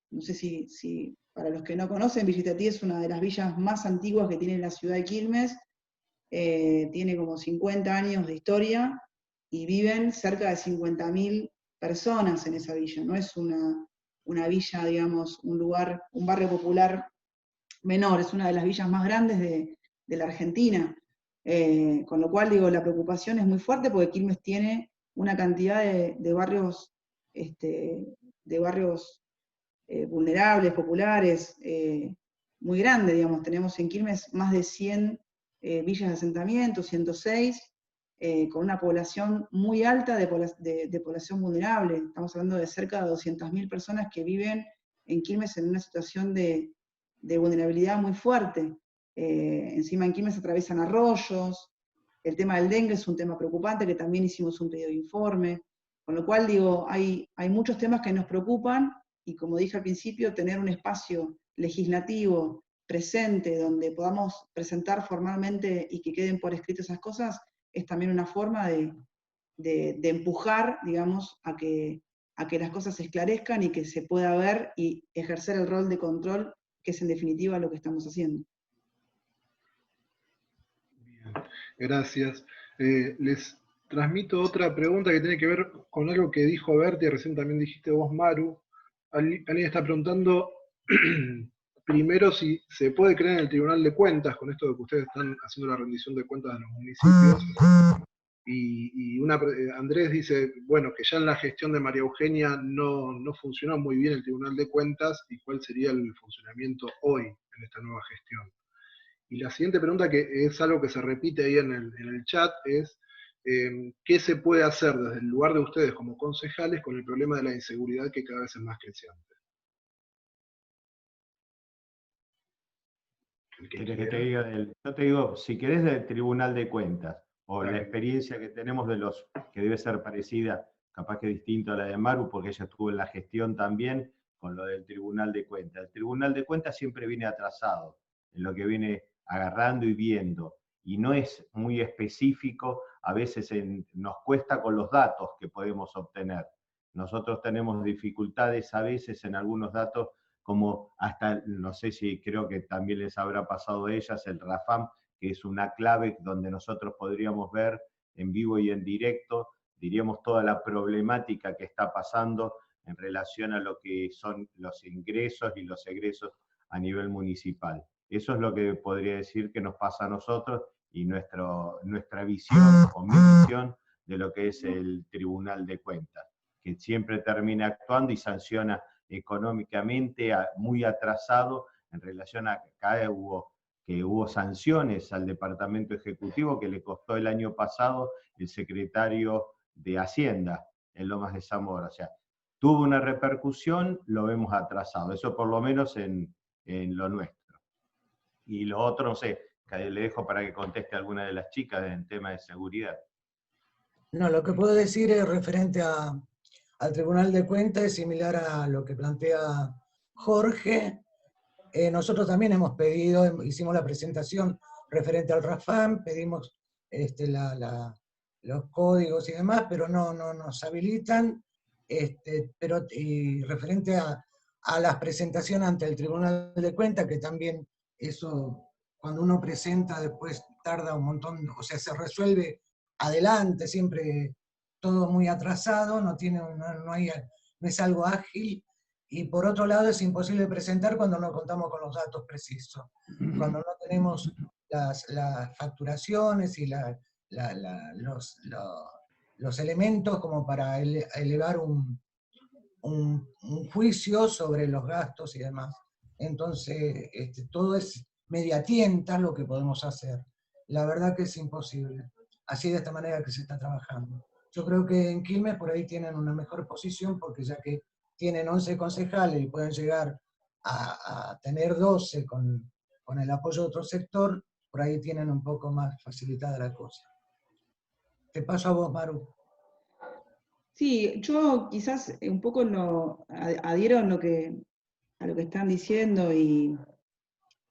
[SPEAKER 6] no sé si para los que no conocen, Villa Itatí es una de las villas más antiguas que tiene la ciudad de Quilmes, tiene como 50 años de historia, y viven cerca de 50.000 personas en esa villa, no es una villa, digamos, un barrio popular menor, es una de las villas más grandes de la Argentina, con lo cual, digo, la preocupación es muy fuerte porque Quilmes tiene una cantidad de barrios, vulnerables, populares, muy grande, digamos. Tenemos en Quilmes más de 100 villas de asentamiento, 106, con una población muy alta de población vulnerable. Estamos hablando de cerca de 200.000 personas que viven en Quilmes en una situación de vulnerabilidad muy fuerte. Encima en Quilmes atraviesan arroyos, el tema del dengue es un tema preocupante, que también hicimos un pedido de informe, con lo cual, digo, hay muchos temas que nos preocupan, y como dije al principio, tener un espacio legislativo presente donde podamos presentar formalmente y que queden por escrito esas cosas, es también una forma de empujar, digamos, a que las cosas se esclarezcan y que se pueda ver y ejercer el rol de control, que es en definitiva lo que estamos haciendo.
[SPEAKER 2] Bien, gracias. Les transmito otra pregunta que tiene que ver con algo que dijo Berti, y recién también dijiste vos, Maru. Alguien está preguntando primero si se puede creer en el Tribunal de Cuentas, con esto de que ustedes están haciendo la rendición de cuentas de los municipios. Andrés dice, bueno, que ya en la gestión de María Eugenia no funcionó muy bien el Tribunal de Cuentas, y cuál sería el funcionamiento hoy en esta nueva gestión. Y la siguiente pregunta, que es algo que se repite ahí en el chat, es ¿qué se puede hacer desde el lugar de ustedes como concejales con el problema de la inseguridad que cada vez es más creciente?
[SPEAKER 5] ¿Querés que te diga yo te digo, si querés del Tribunal de Cuentas, o
[SPEAKER 2] Claro.
[SPEAKER 5] la experiencia que tenemos que debe ser parecida, capaz que distinta a la de Maru, porque ella estuvo en la gestión también, con lo del Tribunal de Cuentas. El Tribunal de Cuentas siempre viene atrasado en lo que viene agarrando y viendo, y no es muy específico, a veces nos cuesta con los datos que podemos obtener. Nosotros tenemos dificultades a veces en algunos datos, como hasta, no sé si creo que también les habrá pasado a ellas, el RAFAM, que es una clave donde nosotros podríamos ver en vivo y en directo, diríamos, toda la problemática que está pasando en relación a lo que son los ingresos y los egresos a nivel municipal. Eso es lo que podría decir que nos pasa a nosotros y nuestra visión o mi visión de lo que es el Tribunal de Cuentas, que siempre termina actuando y sanciona económicamente muy atrasado en relación a que hubo sanciones al Departamento Ejecutivo que le costó el año pasado el secretario de Hacienda en Lomas de Zamora. O sea, tuvo una repercusión, lo vemos atrasado. Eso por lo menos en lo nuestro. Y lo otro, no sé, que le dejo para que conteste a alguna de las chicas en tema de seguridad.
[SPEAKER 3] No, lo que puedo decir es referente al Tribunal de Cuentas, es similar a lo que plantea Jorge. Nosotros también hemos pedido, hicimos la presentación referente al RAFAM, pedimos los códigos y demás, pero no nos habilitan. Y referente a las presentaciones ante el Tribunal de Cuentas, que también eso, cuando uno presenta, después tarda un montón, o sea, se resuelve adelante, siempre todo muy atrasado, no es algo ágil. Y por otro lado es imposible presentar cuando no contamos con los datos precisos, cuando no tenemos las facturaciones y los elementos como para elevar un juicio sobre los gastos y demás. Entonces, todo es media tienta lo que podemos hacer. La verdad que es imposible. Así de esta manera que se está trabajando. Yo creo que en Quilmes por ahí tienen una mejor posición, porque ya que tienen 11 concejales y pueden llegar a tener 12 con el apoyo de otro sector, por ahí tienen un poco más facilitada la cosa. Te paso a vos, Maru.
[SPEAKER 6] Sí, yo quizás un poco adhiero a lo que están diciendo, y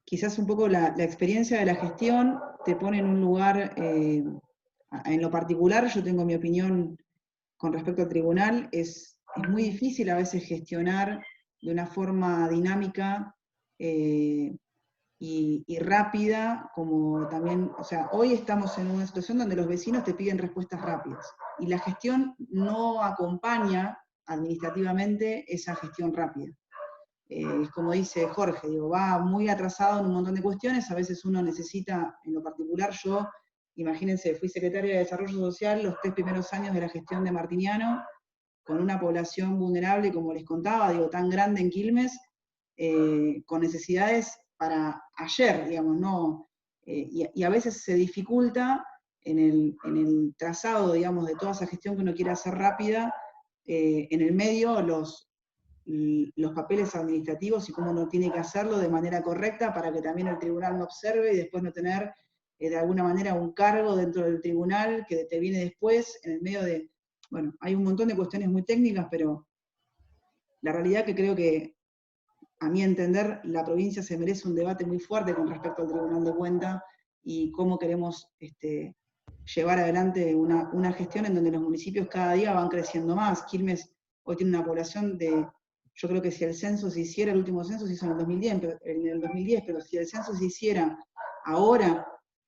[SPEAKER 6] quizás un poco la experiencia de la gestión te pone en un lugar, en lo particular, yo tengo mi opinión con respecto al tribunal, es muy difícil a veces gestionar de una forma dinámica y rápida, como también, o sea, hoy estamos en una situación donde los vecinos te piden respuestas rápidas, y la gestión no acompaña administrativamente esa gestión rápida. Es como dice Jorge, digo, va muy atrasado en un montón de cuestiones, a veces uno necesita, en lo particular yo, imagínense, fui secretaria de Desarrollo Social los 3 primeros años de la gestión de Martiniano, con una población vulnerable, como les contaba, digo, tan grande en Quilmes, con necesidades para ayer, digamos, ¿no? Y a veces se dificulta en el trazado, digamos, de toda esa gestión que uno quiere hacer rápida, en el medio los papeles administrativos y cómo uno tiene que hacerlo de manera correcta para que también el tribunal no observe y después no tener de alguna manera un cargo dentro del tribunal que te viene después, en el medio de, bueno, hay un montón de cuestiones muy técnicas, pero la realidad que creo que, a mi entender, la provincia se merece un debate muy fuerte con respecto al Tribunal de Cuentas y cómo queremos llevar adelante una gestión en donde los municipios cada día van creciendo más. Quilmes hoy tiene una población de, yo creo que si el censo se hiciera, el último censo se hizo en el 2010, pero si el censo se hiciera ahora,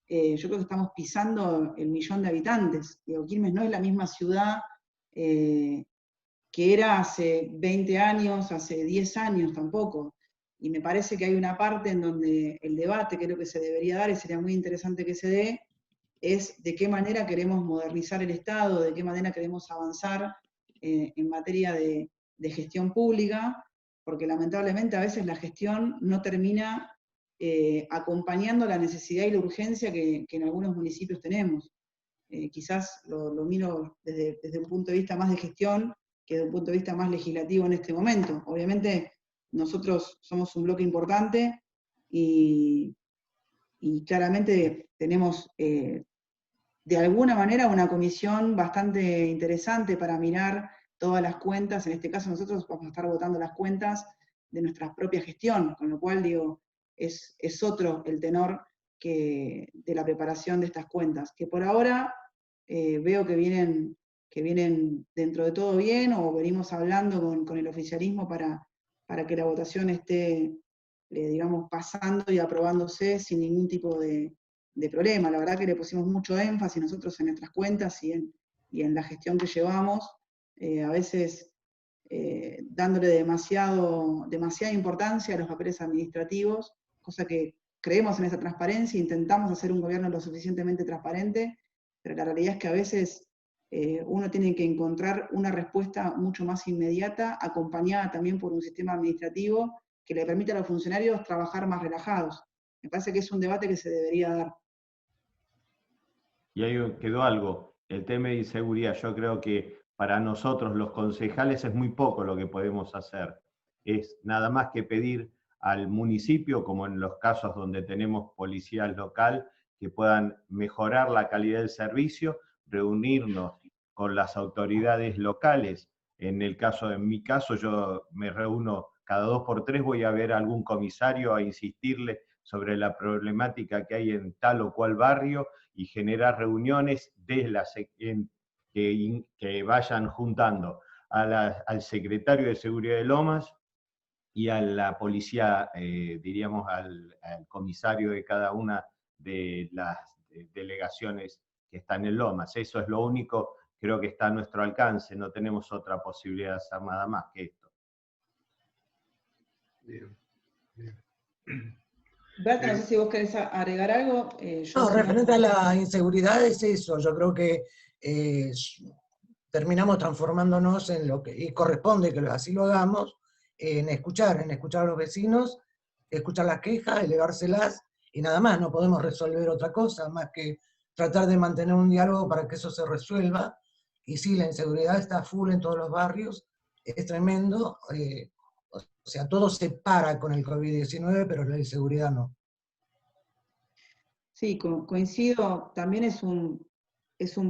[SPEAKER 6] yo creo que estamos pisando el 1.000.000 de habitantes. Digo, Quilmes no es la misma ciudad que era hace 20 años, hace 10 años tampoco. Y me parece que hay una parte en donde el debate creo que se debería dar, y sería muy interesante que se dé, es de qué manera queremos modernizar el Estado, de qué manera queremos avanzar en materia de gestión pública, porque lamentablemente a veces la gestión no termina acompañando la necesidad y la urgencia que en algunos municipios tenemos. Quizás lo miro desde un punto de vista más de gestión, que desde un punto de vista más legislativo en este momento. Obviamente nosotros somos un bloque importante y claramente tenemos de alguna manera una comisión bastante interesante para mirar todas las cuentas. En este caso nosotros vamos a estar votando las cuentas de nuestra propia gestión, con lo cual digo, es otro el tenor de la preparación de estas cuentas, que por ahora veo que vienen dentro de todo bien, o venimos hablando con el oficialismo para que la votación esté, digamos, pasando y aprobándose sin ningún tipo de problema. La verdad que le pusimos mucho énfasis nosotros en nuestras cuentas y en la gestión que llevamos, a veces dándole demasiada importancia a los papeles administrativos, cosa que creemos en esa transparencia, intentamos hacer un gobierno lo suficientemente transparente, pero la realidad es que a veces uno tiene que encontrar una respuesta mucho más inmediata, acompañada también por un sistema administrativo que le permita a los funcionarios trabajar más relajados. Me parece que es un debate que se debería dar.
[SPEAKER 5] Y ahí quedó algo, el tema de inseguridad. Yo creo que para nosotros los concejales es muy poco lo que podemos hacer. Es nada más que pedir al municipio, como en los casos donde tenemos policía local, que puedan mejorar la calidad del servicio, reunirnos con las autoridades locales. En mi caso, yo me reúno cada 2 por 3, voy a ver a algún comisario a insistirle sobre la problemática que hay en tal o cual barrio y generar reuniones que vayan juntando al secretario de Seguridad de Lomas y a la policía, diríamos, al comisario de cada una de las delegaciones que están en Lomas. Eso es lo único, creo que está a nuestro alcance, no tenemos otra posibilidad de hacer nada más que esto.
[SPEAKER 2] Bien, bien.
[SPEAKER 6] Berta, no sé si vos querés agregar algo.
[SPEAKER 3] No, referente a la inseguridad es eso, yo creo que terminamos transformándonos en lo que, y corresponde que así lo hagamos, en escuchar a los vecinos, escuchar las quejas, elevárselas, y nada más, no podemos resolver otra cosa más que tratar de mantener un diálogo para que eso se resuelva. Y sí, la inseguridad está full en todos los barrios, es tremendo, o sea, todo se para con el COVID-19, pero la inseguridad no.
[SPEAKER 6] Sí, coincido, también es un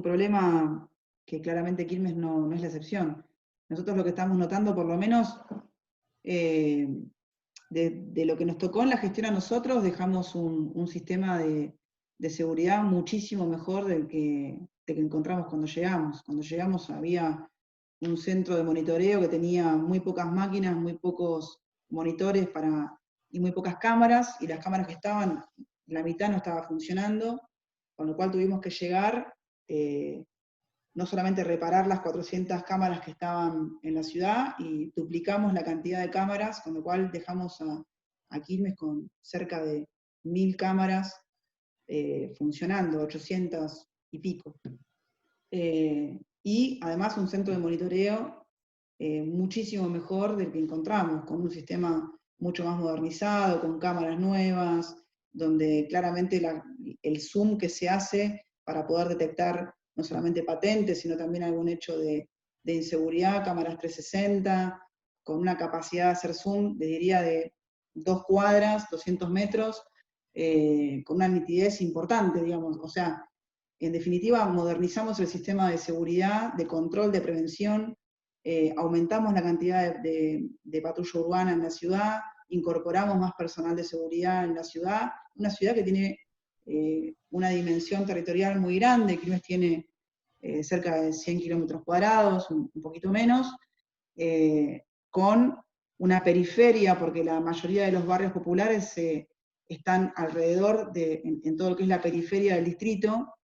[SPEAKER 6] problema que claramente Quilmes no es la excepción. Nosotros lo que estamos notando, por lo menos, de lo que nos tocó en la gestión a nosotros, dejamos un sistema de seguridad muchísimo mejor del que encontramos cuando llegamos. Cuando llegamos había un centro de monitoreo que tenía muy pocas máquinas, muy pocos monitores y muy pocas cámaras, y las cámaras que estaban, la mitad no estaba funcionando, con lo cual tuvimos que llegar, no solamente reparar las 400 cámaras que estaban en la ciudad, y duplicamos la cantidad de cámaras, con lo cual dejamos a Quilmes con cerca de 1000 cámaras funcionando, 800 y pico. Y además un centro de monitoreo muchísimo mejor del que encontramos, con un sistema mucho más modernizado, con cámaras nuevas, donde claramente el zoom que se hace para poder detectar no solamente patentes, sino también algún hecho de inseguridad, cámaras 360, con una capacidad de hacer zoom, le diría, de 2 cuadras, 200 metros, con una nitidez importante, digamos. O sea, en definitiva, modernizamos el sistema de seguridad, de control, de prevención, aumentamos la cantidad de patrulla urbana en la ciudad, incorporamos más personal de seguridad en la ciudad, una ciudad que tiene una dimensión territorial muy grande, Quilmes tiene cerca de 100 kilómetros cuadrados, un poquito menos, con una periferia, porque la mayoría de los barrios populares están alrededor en todo lo que es la periferia del distrito,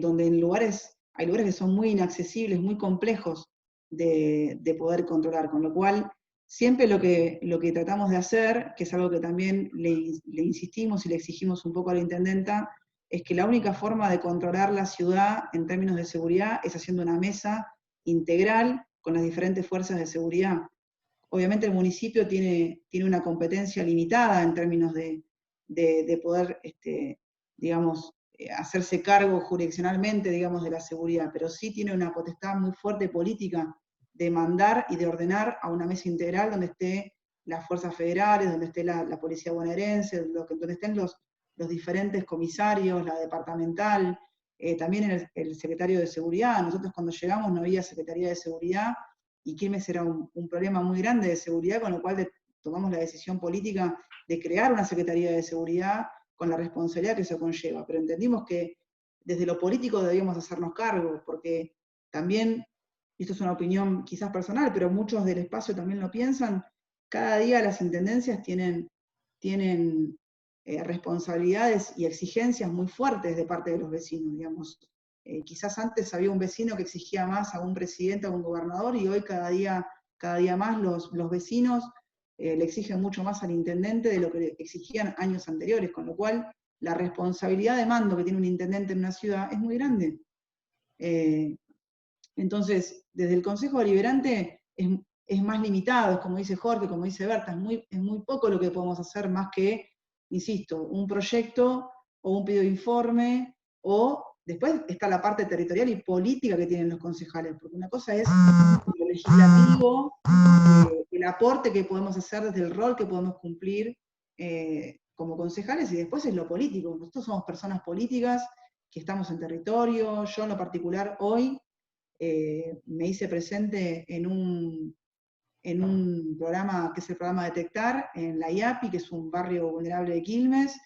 [SPEAKER 6] donde hay lugares que son muy inaccesibles, muy complejos de poder controlar, con lo cual siempre lo que tratamos de hacer, que es algo que también le insistimos y le exigimos un poco a la intendenta, es que la única forma de controlar la ciudad en términos de seguridad es haciendo una mesa integral con las diferentes fuerzas de seguridad. Obviamente el municipio tiene una competencia limitada en términos de poder, digamos, hacerse cargo jurisdiccionalmente, digamos, de la seguridad, pero sí tiene una potestad muy fuerte política de mandar y de ordenar a una mesa integral donde esté las fuerzas federales, donde esté la policía bonaerense, donde estén los diferentes comisarios, la departamental, también el secretario de seguridad. Nosotros cuando llegamos no había secretaría de seguridad, y Quilmes era un problema muy grande de seguridad, con lo cual tomamos la decisión política de crear una Secretaría de Seguridad con la responsabilidad que eso conlleva. Pero entendimos que desde lo político debíamos hacernos cargo, porque también, y esto es una opinión quizás personal, pero muchos del espacio también lo piensan, cada día las intendencias tienen responsabilidades y exigencias muy fuertes de parte de los vecinos, digamos. Quizás antes había un vecino que exigía más a un presidente, a un gobernador, y hoy cada día más los vecinos le exigen mucho más al intendente de lo que exigían años anteriores, con lo cual la responsabilidad de mando que tiene un intendente en una ciudad es muy grande. Entonces, desde el Consejo Deliberante es más limitado, es como dice Jorge, como dice Berta, es muy poco lo que podemos hacer más que, insisto, un proyecto o un pedido de informe, o después está la parte territorial y política que tienen los concejales, porque una cosa es lo legislativo, el aporte que podemos hacer desde el rol que podemos cumplir como concejales, y después es lo político. Nosotros somos personas políticas que estamos en territorio. Yo en lo particular hoy me hice presente en un programa que es el programa Detectar, en la IAPI, que es un barrio vulnerable de Quilmes.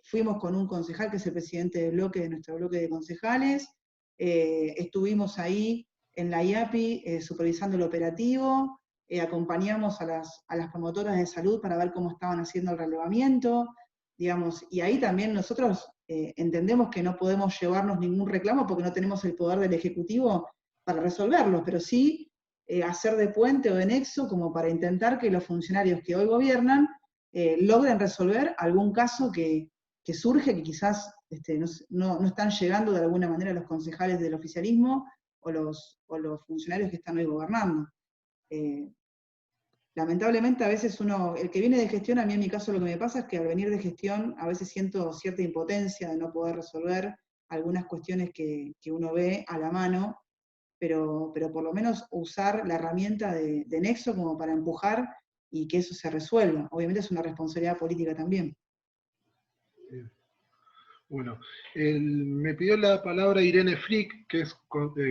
[SPEAKER 6] Fuimos con un concejal que es el presidente de nuestro bloque de concejales, estuvimos ahí en la IAPI supervisando el operativo, acompañamos a las promotoras de salud para ver cómo estaban haciendo el relevamiento, digamos, y ahí también nosotros entendemos que no podemos llevarnos ningún reclamo porque no tenemos el poder del Ejecutivo para resolverlo, pero sí hacer de puente o de nexo como para intentar que los funcionarios que hoy gobiernan logren resolver algún caso que surge, que quizás no están llegando de alguna manera a los concejales del oficialismo o los funcionarios que están hoy gobernando. Lamentablemente a veces el que viene de gestión, a mí en mi caso lo que me pasa es que al venir de gestión a veces siento cierta impotencia de no poder resolver algunas cuestiones que uno ve a la mano, pero por lo menos usar la herramienta de nexo como para empujar y que eso se resuelva. Obviamente es una responsabilidad política también.
[SPEAKER 2] Bien. Bueno, me pidió la palabra Irene Frick, que es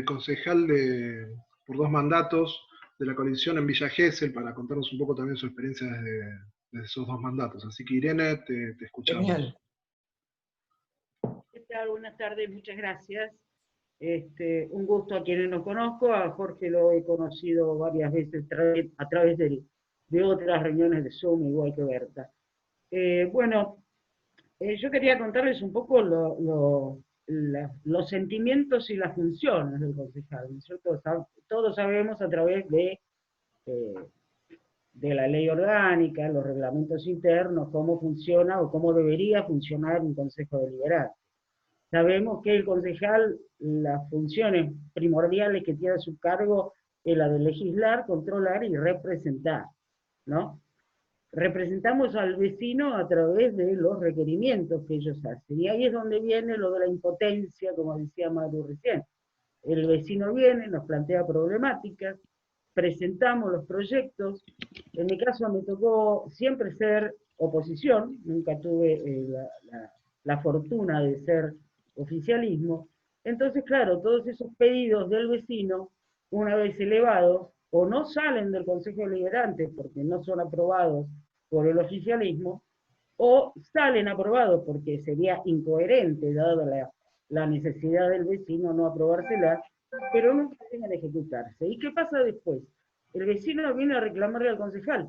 [SPEAKER 2] concejal por 2 mandatos de la coalición en Villa Gesell, para contarnos un poco también su experiencia desde esos 2 mandatos. Así que Irene, te escuchamos.
[SPEAKER 3] Genial.
[SPEAKER 7] ¿Qué tal? Buenas tardes, muchas gracias. Un gusto a quienes no conozco, a Jorge lo he conocido varias veces a través de otras reuniones de Zoom, igual que Berta. Yo quería contarles un poco los sentimientos y las funciones del concejal, ¿no es cierto? Todos sabemos a través de la ley orgánica, los reglamentos internos, cómo funciona o cómo debería funcionar un consejo deliberante. Sabemos que el concejal, las funciones primordiales que tiene a su cargo es la de legislar, controlar y representar, ¿no? Representamos al vecino a través de los requerimientos que ellos hacen. Y ahí es donde viene lo de la impotencia, como decía Maru recién. El vecino viene, nos plantea problemáticas, presentamos los proyectos. En mi caso me tocó siempre ser oposición, nunca tuve la fortuna de ser oficialismo. Entonces, claro, todos esos pedidos del vecino una vez elevados, o no salen del Consejo Deliberante porque no son aprobados por el oficialismo, o salen aprobados porque sería incoherente, dada la necesidad del vecino no aprobársela, pero nunca llegan a ejecutarse. ¿Y qué pasa después? El vecino viene a reclamarle al concejal.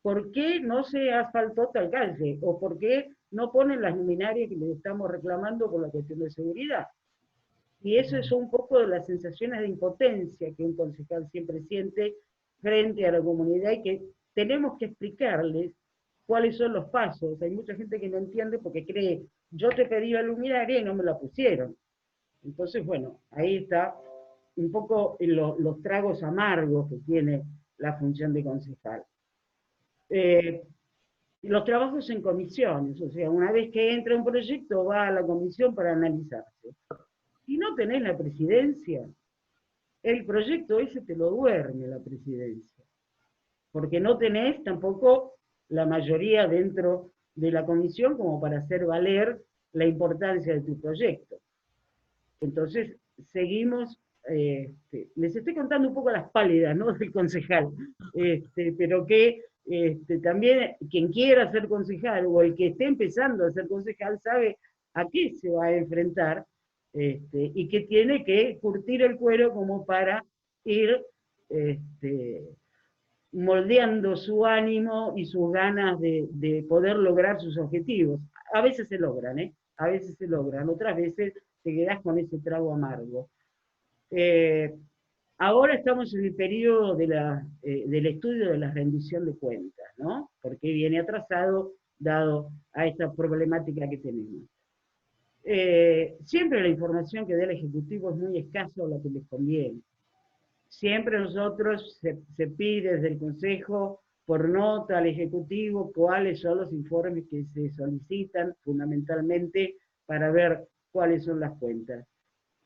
[SPEAKER 7] ¿Por qué no se asfaltó tal calle? ¿O por qué no ponen las luminarias que le estamos reclamando por la cuestión de seguridad? Y eso es un poco de las sensaciones de impotencia que un concejal siempre siente frente a la comunidad y que tenemos que explicarles cuáles son los pasos. Hay mucha gente que no entiende porque cree, yo te pedí la luminaria y no me la pusieron. Entonces, bueno, ahí está un poco los tragos amargos que tiene la función de concejal. Los trabajos en comisiones, o sea, una vez que entra un proyecto va a la comisión para analizarse. Si no tenés la presidencia, el proyecto ese te lo duerme la presidencia, porque no tenés tampoco la mayoría dentro de la comisión como para hacer valer la importancia de tu proyecto. Entonces, seguimos, les estoy contando un poco las pálidas, ¿no?, del concejal, pero que también quien quiera ser concejal o el que esté empezando a ser concejal sabe a qué se va a enfrentar y que tiene que curtir el cuero como para ir moldeando su ánimo y sus ganas de poder lograr sus objetivos. A veces se logran, a veces se logran, otras veces te quedás con ese trago amargo. Ahora estamos en el periodo del estudio de la rendición de cuentas, ¿no? Porque viene atrasado dado a esta problemática que tenemos. Siempre la información que da el Ejecutivo es muy escasa o la que les conviene. Siempre nosotros se pide desde el Consejo por nota al Ejecutivo cuáles son los informes que se solicitan fundamentalmente para ver cuáles son las cuentas.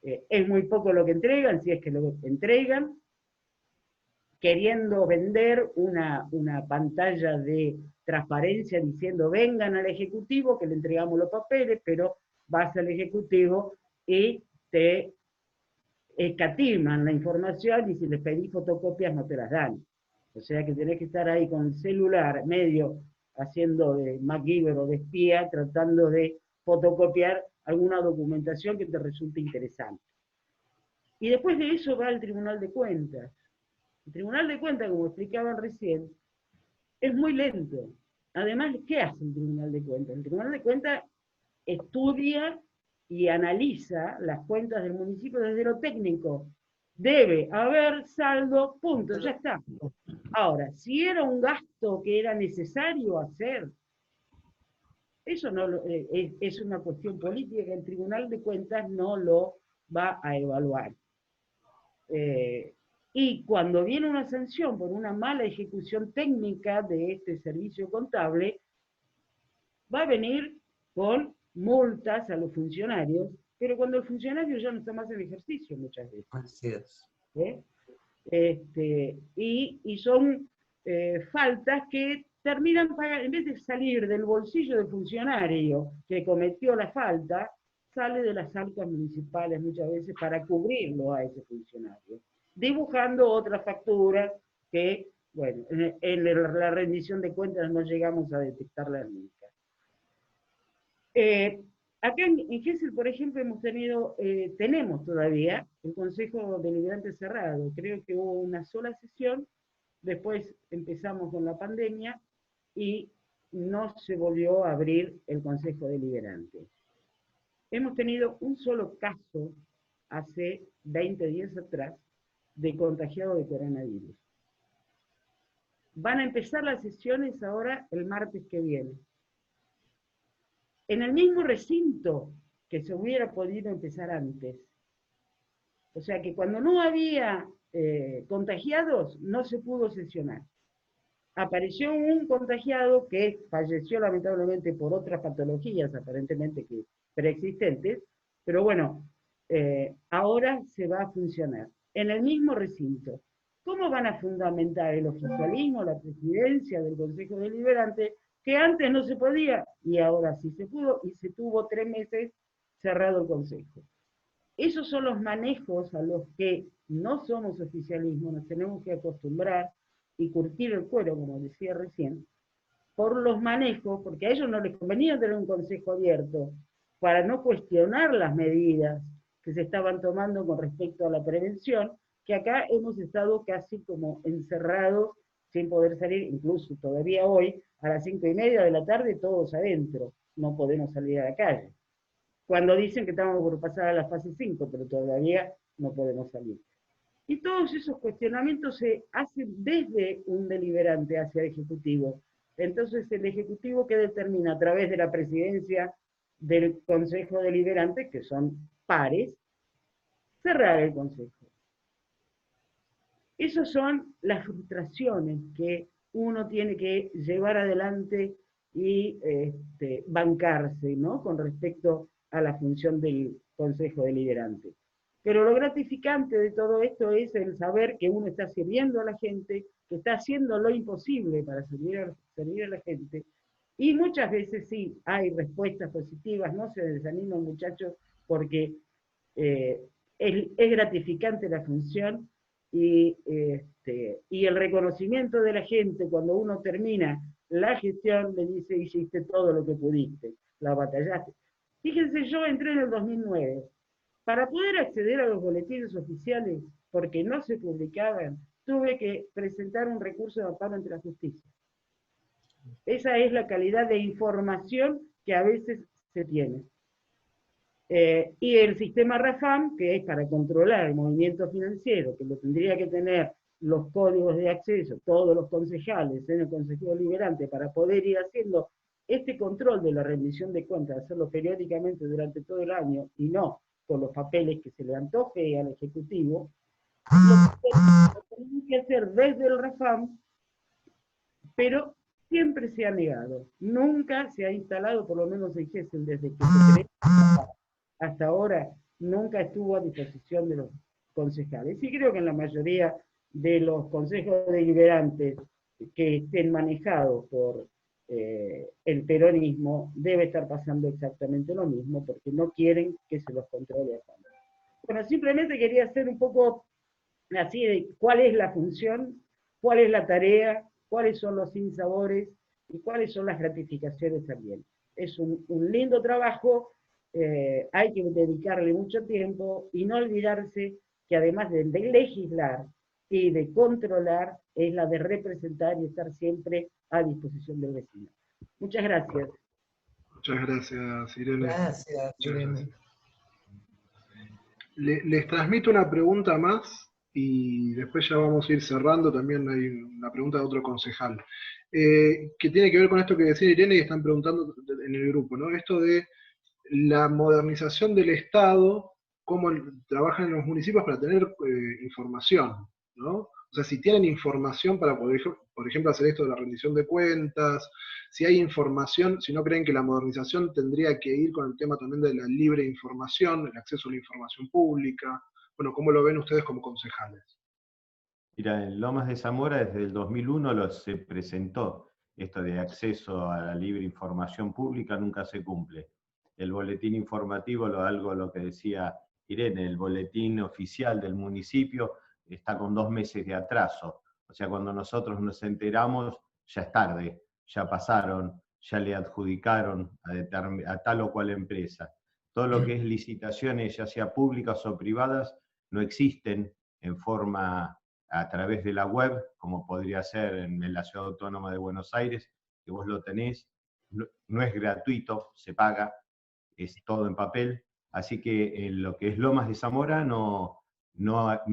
[SPEAKER 7] Es muy poco lo que entregan, si es que lo entregan, queriendo vender una pantalla de transparencia diciendo vengan al Ejecutivo que le entregamos los papeles, pero vas al Ejecutivo y te escatiman la información y si les pedís fotocopias no te las dan. O sea que tenés que estar ahí con el celular medio haciendo de MacGyver o de espía, tratando de fotocopiar alguna documentación que te resulte interesante. Y después de eso va el Tribunal de Cuentas. El Tribunal de Cuentas, como explicaban recién, es muy lento. Además, ¿qué hace el Tribunal de Cuentas? El Tribunal de Cuentas estudia y analiza las cuentas del municipio desde lo técnico. Debe haber saldo, punto, ya está. Ahora, si era un gasto que era necesario hacer, eso no es una cuestión política que el Tribunal de Cuentas no lo va a evaluar. Y cuando viene una sanción por una mala ejecución técnica de este servicio contable, va a venir con multas a los funcionarios, pero cuando el funcionario ya no está más en ejercicio muchas veces.
[SPEAKER 3] Así es.
[SPEAKER 7] Y son faltas que terminan pagando, en vez de salir del bolsillo del funcionario que cometió la falta, sale de las arcas municipales muchas veces para cubrirlo a ese funcionario, dibujando otras facturas que, bueno, en la rendición de cuentas no llegamos a detectarlas nunca. Acá en Gesell, por ejemplo, tenemos todavía el Consejo Deliberante cerrado. Creo que hubo una sola sesión, después empezamos con la pandemia y no se volvió a abrir el Consejo Deliberante. Hemos tenido un solo caso hace 20 días atrás de contagiado de coronavirus. Van a empezar las sesiones ahora el martes que viene. En el mismo recinto que se hubiera podido empezar antes. O sea que cuando no había contagiados, no se pudo sesionar. Apareció un contagiado que falleció lamentablemente por otras patologías, aparentemente que preexistentes, pero bueno, ahora se va a funcionar. En el mismo recinto. ¿Cómo van a fundamentar el oficialismo, la presidencia del Consejo Deliberante, que antes no se podía, y ahora sí se pudo, y se tuvo 3 meses cerrado el Consejo? Esos son los manejos a los que no somos oficialismo, nos tenemos que acostumbrar y curtir el cuero, como decía recién, por los manejos, porque a ellos no les convenía tener un consejo abierto, para no cuestionar las medidas que se estaban tomando con respecto a la prevención, que acá hemos estado casi como encerrados sin poder salir, incluso todavía hoy, a las 5:30 de la tarde, todos adentro, no podemos salir a la calle. Cuando dicen que estamos por pasar a la fase 5, pero todavía no podemos salir. Y todos esos cuestionamientos se hacen desde un deliberante hacia el Ejecutivo. Entonces el Ejecutivo que determina a través de la presidencia del Consejo Deliberante, que son pares, cerrar el Consejo. Esas son las frustraciones que uno tiene que llevar adelante y bancarse, ¿no?, con respecto a la función del Consejo Deliberante. Pero lo gratificante de todo esto es el saber que uno está sirviendo a la gente, que está haciendo lo imposible para servir a la gente, y muchas veces sí, hay respuestas positivas, no se desanimen muchachos, porque es gratificante la función y el reconocimiento de la gente cuando uno termina la gestión, le dice, hiciste todo lo que pudiste, la batallaste. Fíjense, yo entré en el 2009. Para poder acceder a los boletines oficiales, porque no se publicaban, tuve que presentar un recurso de amparo ante la justicia. Esa es la calidad de información que a veces se tiene. Y el sistema RAFAM, que es para controlar el movimiento financiero, que lo tendría que tener los códigos de acceso, todos los concejales en el Consejo Deliberante, para poder ir haciendo este control de la rendición de cuentas, hacerlo periódicamente durante todo el año, y no con los papeles que se le antoje al Ejecutivo, lo tenemos que hacer desde el RAFAM, pero siempre se ha negado. Nunca se ha instalado, por lo menos el GESEL, desde que se creó hasta ahora, nunca estuvo a disposición de los concejales. Y creo que en la mayoría de los consejos deliberantes que estén manejados por el peronismo, debe estar pasando exactamente lo mismo, porque no quieren que se los controle a fondo. Bueno, simplemente quería hacer un poco así de cuál es la función, cuál es la tarea, cuáles son los sinsabores y cuáles son las gratificaciones también. Es un lindo trabajo, hay que dedicarle mucho tiempo y no olvidarse que además de legislar y de controlar, es la de representar y estar siempre a disposición del vecino. Muchas gracias.
[SPEAKER 2] Muchas gracias, Irene.
[SPEAKER 3] Gracias, Irene.
[SPEAKER 2] Les transmito una pregunta más y después ya vamos a ir cerrando. También hay una pregunta de otro concejal, que tiene que ver con esto que decía Irene y están preguntando en el grupo, ¿no? Esto de la modernización del Estado, cómo trabajan en los municipios para tener información, ¿no? O sea, si tienen información para poder, por ejemplo, hacer esto de la rendición de cuentas, si hay información, si no creen que la modernización tendría que ir con el tema también de la libre información, el acceso a la información pública. Bueno, ¿cómo lo ven ustedes como concejales?
[SPEAKER 5] Mira, en Lomas de Zamora desde el 2001 se presentó esto de acceso a la libre información pública, nunca se cumple. El boletín informativo, algo lo que decía Irene, el boletín oficial del municipio está con 2 meses de atraso. O sea, cuando nosotros nos enteramos, ya es tarde, ya pasaron, ya le adjudicaron a tal o cual empresa. Todo lo que es licitaciones, ya sea públicas o privadas, no existen en forma a través de la web, como podría ser en la Ciudad Autónoma de Buenos Aires, que vos lo tenés, no es gratuito, se paga, es todo en papel, así que en lo que es Lomas de Zamora no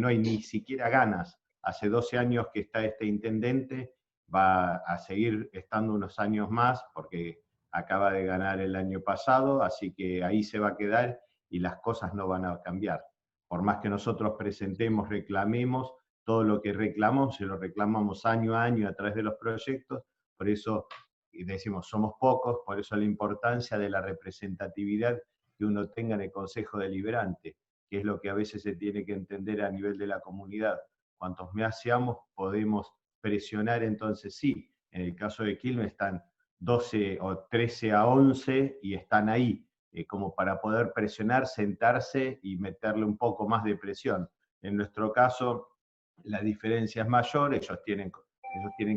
[SPEAKER 5] hay ni siquiera ganas. Hace 12 años que está este intendente, va a seguir estando unos años más, porque acaba de ganar el año pasado, así que ahí se va a quedar y las cosas no van a cambiar. Por más que nosotros presentemos, reclamemos, todo lo que reclamamos, se lo reclamamos año a año a través de los proyectos, por eso decimos, somos pocos, por eso la importancia de la representatividad que uno tenga en el Consejo Deliberante, que es lo que a veces se tiene que entender a nivel de la comunidad. Cuantos más seamos, podemos presionar, entonces sí, en el caso de Quilmes están 12 o 13 a 11 y están ahí, como para poder presionar, sentarse y meterle un poco más de presión. En nuestro caso, la diferencia es mayor, ellos tienen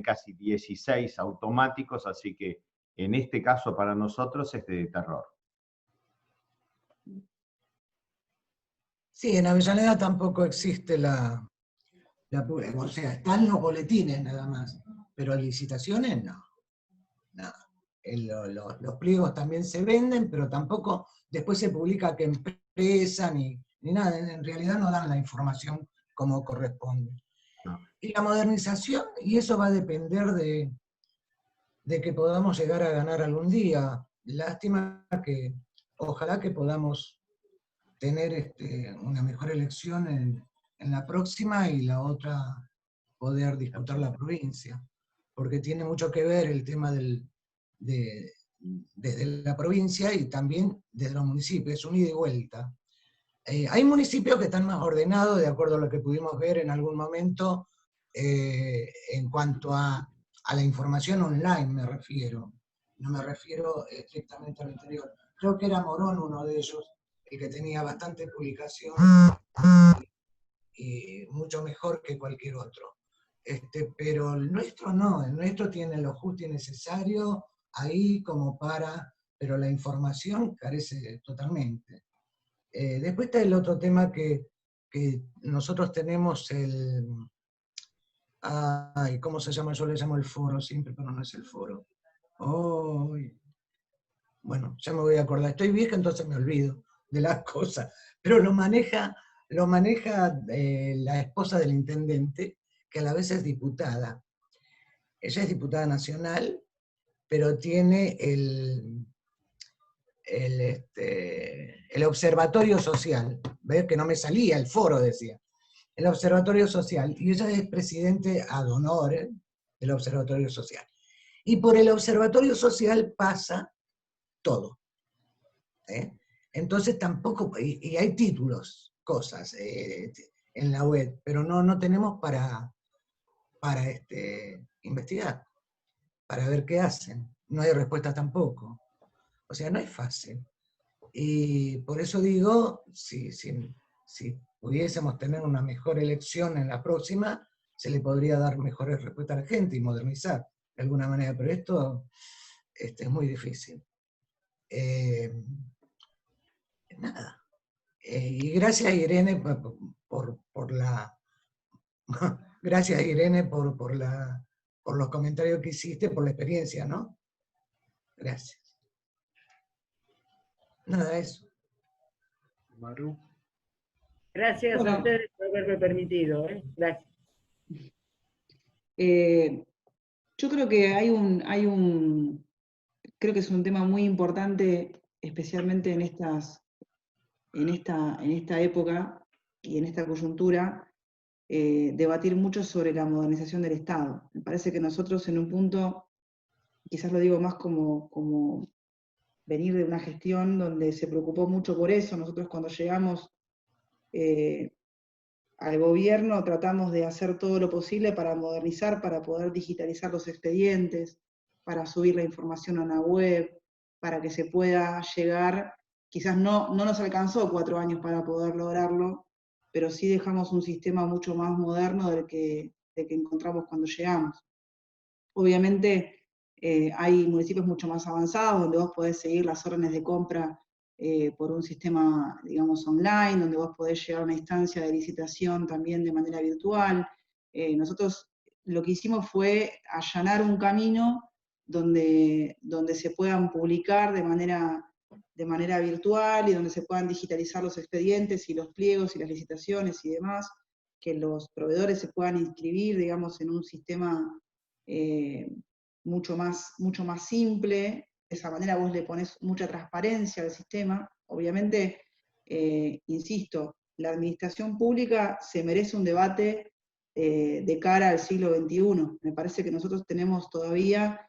[SPEAKER 5] casi 16 automáticos, así que en este caso para nosotros es de terror.
[SPEAKER 3] Sí, en Avellaneda tampoco existe o sea, están los boletines nada más, pero licitaciones no. No. Los pliegos también se venden, pero tampoco después se publica qué empresa ni nada. En realidad no dan la información como corresponde.
[SPEAKER 5] No.
[SPEAKER 3] Y la modernización, y eso va a depender de que podamos llegar a ganar algún día. Lástima que ojalá que podamos tener una mejor elección en la próxima y la otra poder disputar la provincia, porque tiene mucho que ver el tema desde la provincia y también desde los municipios, es un ida y vuelta. Hay municipios que están más ordenados, de acuerdo a lo que pudimos ver en algún momento, en cuanto a la información online me refiero, no me refiero estrictamente al interior. Creo que era Morón uno de ellos, el que tenía bastante publicación y mucho mejor que cualquier otro. Pero el nuestro no, el nuestro tiene lo justo y necesario ahí como pero la información carece totalmente. Después está el otro tema que nosotros tenemos ¿cómo se llama? Yo le llamo el foro siempre, pero no es el foro. Bueno, ya me voy a acordar. Estoy vieja, entonces me olvido de las cosas. Pero lo maneja la esposa del intendente, que a la vez es diputada. Ella es diputada nacional, pero tiene el observatorio social. ¿Ves? Que no me salía, el foro decía. El observatorio social. Y ella es presidente ad honorem del observatorio social. Y por el observatorio social pasa todo. Entonces tampoco, y hay títulos, cosas en la web, pero no tenemos para investigar, para ver qué hacen. No hay respuesta tampoco. O sea, no es fácil. Y por eso digo, si pudiésemos tener una mejor elección en la próxima, se le podría dar mejores respuestas a la gente y modernizar de alguna manera, pero esto es muy difícil. Nada. Y gracias Irene por la gracias Irene por los comentarios que hiciste, por la experiencia, ¿no? Gracias. Nada, eso.
[SPEAKER 2] Maru.
[SPEAKER 7] Gracias
[SPEAKER 6] Bueno.
[SPEAKER 7] a ustedes por haberme permitido. Gracias.
[SPEAKER 6] Yo creo que creo que es un tema muy importante, especialmente en esta época y en esta coyuntura, debatir mucho sobre la modernización del Estado. Me parece que nosotros en un punto, quizás lo digo más como venir de una gestión donde se preocupó mucho por eso. Nosotros cuando llegamos al gobierno tratamos de hacer todo lo posible para modernizar, para poder digitalizar los expedientes, para subir la información a una web, para que se pueda llegar. Quizás no nos alcanzó 4 años para poder lograrlo, pero sí dejamos un sistema mucho más moderno del que encontramos cuando llegamos. Obviamente hay municipios mucho más avanzados donde vos podés seguir las órdenes de compra por un sistema, digamos, online, donde vos podés llegar a una instancia de licitación también de manera virtual. Nosotros lo que hicimos fue allanar un camino donde se puedan publicar de manera virtual y donde se puedan digitalizar los expedientes y los pliegos y las licitaciones y demás, que los proveedores se puedan inscribir, digamos, en un sistema mucho más simple. De esa manera vos le pones mucha transparencia al sistema. Obviamente, insisto, la administración pública se merece un debate de cara al siglo XXI. Me parece que nosotros tenemos todavía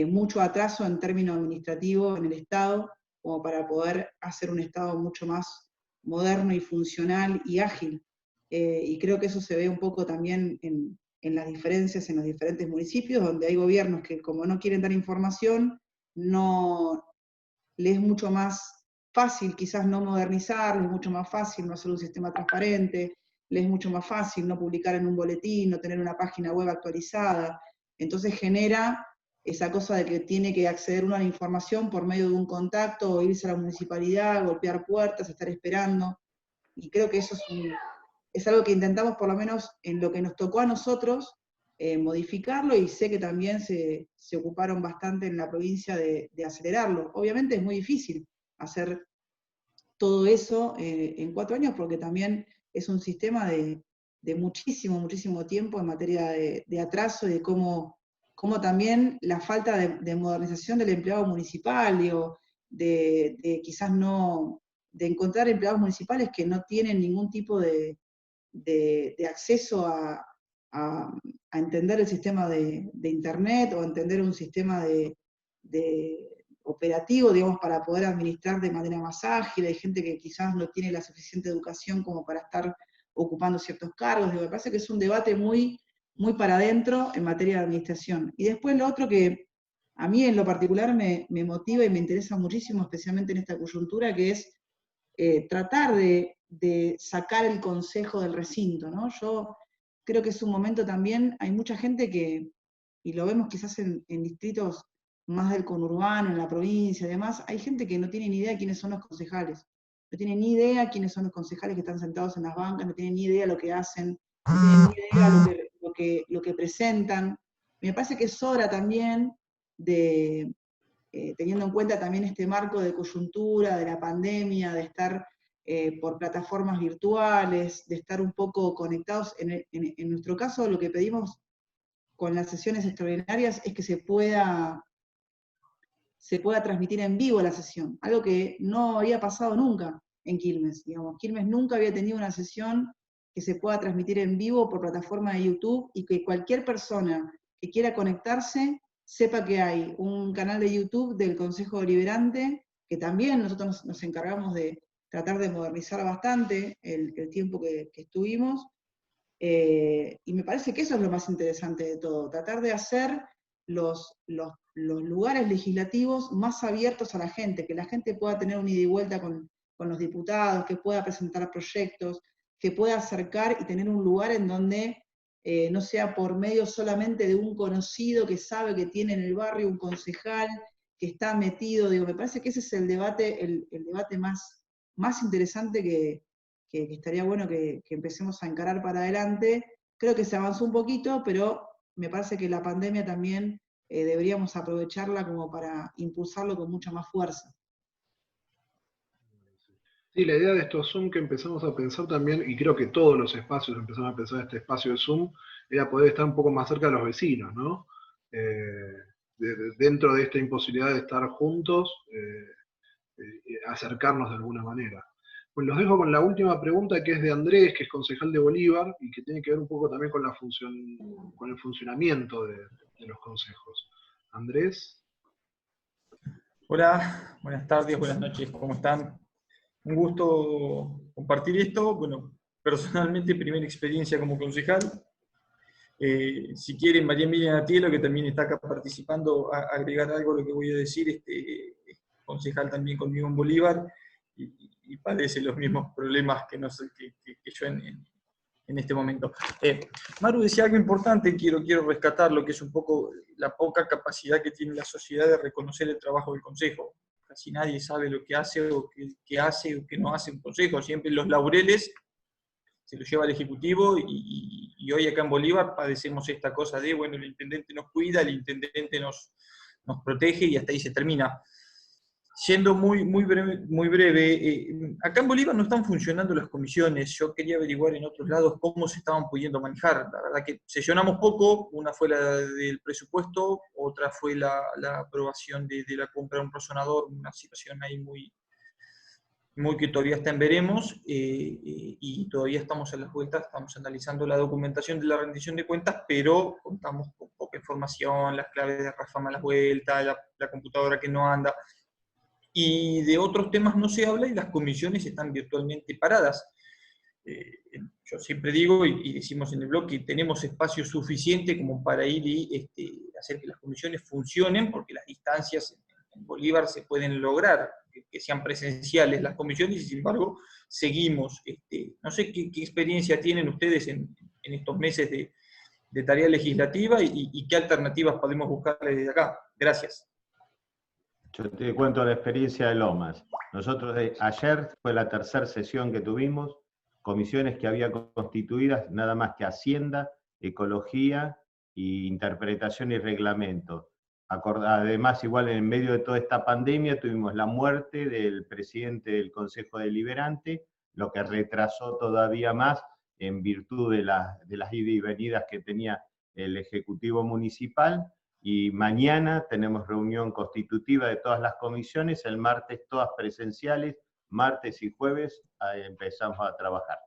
[SPEAKER 6] mucho atraso en términos administrativos en el Estado, como para poder hacer un Estado mucho más moderno y funcional y ágil. Y creo que eso se ve un poco también en las diferencias en los diferentes municipios, donde hay gobiernos que como no quieren dar información, les es mucho más fácil quizás no modernizar, les es mucho más fácil no hacer un sistema transparente, les es mucho más fácil no publicar en un boletín, no tener una página web actualizada. Entonces genera esa cosa de que tiene que acceder uno a la información por medio de un contacto, o irse a la municipalidad, golpear puertas, estar esperando. Y creo que eso es algo que intentamos, por lo menos en lo que nos tocó a nosotros, modificarlo, y sé que también se ocuparon bastante en la provincia de acelerarlo. Obviamente es muy difícil hacer todo eso en 4 años, porque también es un sistema de muchísimo, muchísimo tiempo en materia de atraso, y de cómo también la falta de modernización del empleado municipal, digo, de quizás no, de encontrar empleados municipales que no tienen ningún tipo de acceso a entender el sistema de Internet, o a entender un sistema de operativo, digamos, para poder administrar de manera más ágil. Hay gente que quizás no tiene la suficiente educación como para estar ocupando ciertos cargos. Digo, me parece que es un debate muy, muy para adentro en materia de administración. Y después lo otro que a mí en lo particular me motiva y me interesa muchísimo, especialmente en esta coyuntura, que es tratar de sacar el consejo del recinto, ¿no? Yo creo que es un momento también, hay mucha gente que, y lo vemos quizás en distritos más del conurbano, en la provincia y demás, hay gente que no tiene ni idea quiénes son los concejales. No tienen ni idea quiénes son los concejales que están sentados en las bancas, no tienen ni idea lo que hacen, no tienen ni idea lo que presentan. Me parece que es hora también de, teniendo en cuenta también este marco de coyuntura, de la pandemia, de estar por plataformas virtuales, de estar un poco conectados. En nuestro caso, lo que pedimos con las sesiones extraordinarias es que se pueda transmitir en vivo la sesión, algo que no había pasado nunca en Quilmes. Digamos, Quilmes nunca había tenido una sesión que se pueda transmitir en vivo por plataforma de YouTube, y que cualquier persona que quiera conectarse sepa que hay un canal de YouTube del Consejo Deliberante, que también nosotros nos encargamos de tratar de modernizar bastante el tiempo que estuvimos, y me parece que eso es lo más interesante de todo, tratar de hacer los lugares legislativos más abiertos a la gente, que la gente pueda tener un ida y vuelta con los diputados, que pueda presentar proyectos, que pueda acercar y tener un lugar en donde no sea por medio solamente de un conocido que sabe que tiene en el barrio un concejal que está metido. Digo, me parece que ese es el debate, el debate más interesante que estaría bueno que empecemos a encarar para adelante. Creo que se avanzó un poquito, pero me parece que la pandemia también deberíamos aprovecharla como para impulsarlo con mucha más fuerza.
[SPEAKER 2] Sí, la idea de estos Zoom que empezamos a pensar también, y creo que todos los espacios empezaron a pensar en este espacio de Zoom, era poder estar un poco más cerca de los vecinos, ¿no? Dentro de esta imposibilidad de estar juntos, acercarnos de alguna manera. Pues los dejo con la última pregunta, que es de Andrés, que es concejal de Bolívar, y que tiene que ver un poco también con el funcionamiento de los consejos. Andrés.
[SPEAKER 8] Hola, buenas tardes, buenas noches, ¿cómo están? Un gusto compartir esto. Bueno, personalmente, primera experiencia como concejal. Si quieren, María Emilia Natielo, que también está acá participando, agregar algo a lo que voy a decir, concejal también conmigo en Bolívar, y padece los mismos problemas que yo en este momento. Maru decía algo importante, quiero rescatarlo, que es un poco la poca capacidad que tiene la sociedad de reconocer el trabajo del consejo. Casi nadie sabe lo que hace, o qué hace o qué no hace un consejo. Siempre los laureles se los lleva el Ejecutivo, y hoy acá en Bolívar padecemos esta cosa de, bueno, el intendente nos cuida, el intendente nos protege, y hasta ahí se termina. Siendo muy breve, acá en Bolívar no están funcionando las comisiones. Yo quería averiguar en otros lados cómo se estaban pudiendo manejar. La verdad que sesionamos poco, una fue la del presupuesto, otra fue la aprobación de la compra de un razonador, una situación ahí muy que todavía está en veremos, y todavía estamos en las vueltas, estamos analizando la documentación de la rendición de cuentas, pero contamos con poca información, las claves de Rafa a las vueltas, la computadora que no anda. Y de otros temas no se habla, y las comisiones están virtualmente paradas. Yo siempre digo, y decimos en el blog, que tenemos espacio suficiente como para ir y hacer que las comisiones funcionen, porque las distancias en Bolívar se pueden lograr. que sean presenciales las comisiones, y sin embargo seguimos. No sé qué experiencia tienen ustedes en estos meses de tarea legislativa y qué alternativas podemos buscar desde acá. Gracias.
[SPEAKER 5] Yo te cuento la experiencia de Lomas. Nosotros ayer fue la tercera sesión que tuvimos, comisiones que había constituidas, nada más que Hacienda, Ecología e Interpretación y Reglamento. Además, igual en medio de toda esta pandemia, tuvimos la muerte del presidente del Consejo Deliberante, lo que retrasó todavía más en virtud de las idas y venidas que tenía el Ejecutivo Municipal. Y mañana tenemos reunión constitutiva de todas las comisiones, el martes todas presenciales, martes y jueves empezamos a trabajar.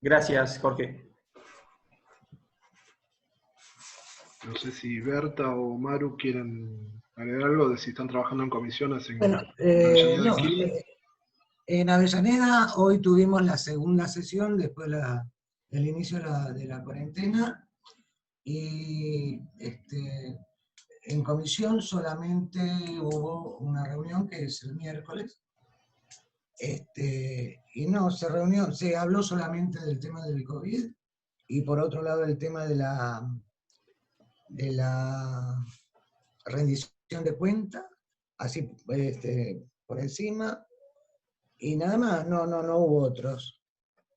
[SPEAKER 8] Gracias, Jorge.
[SPEAKER 2] No sé si Berta o Maru quieren agregar algo de si están trabajando en comisiones en
[SPEAKER 3] Bueno,
[SPEAKER 2] Avellaneda
[SPEAKER 3] no,
[SPEAKER 2] y Quilmes.
[SPEAKER 3] en Avellaneda hoy tuvimos la segunda sesión después del inicio de la cuarentena, y en comisión solamente hubo una reunión que es el miércoles, y no, se habló solamente del tema del COVID, y por otro lado el tema de la rendición de cuenta, así por encima, y nada más, no hubo otros.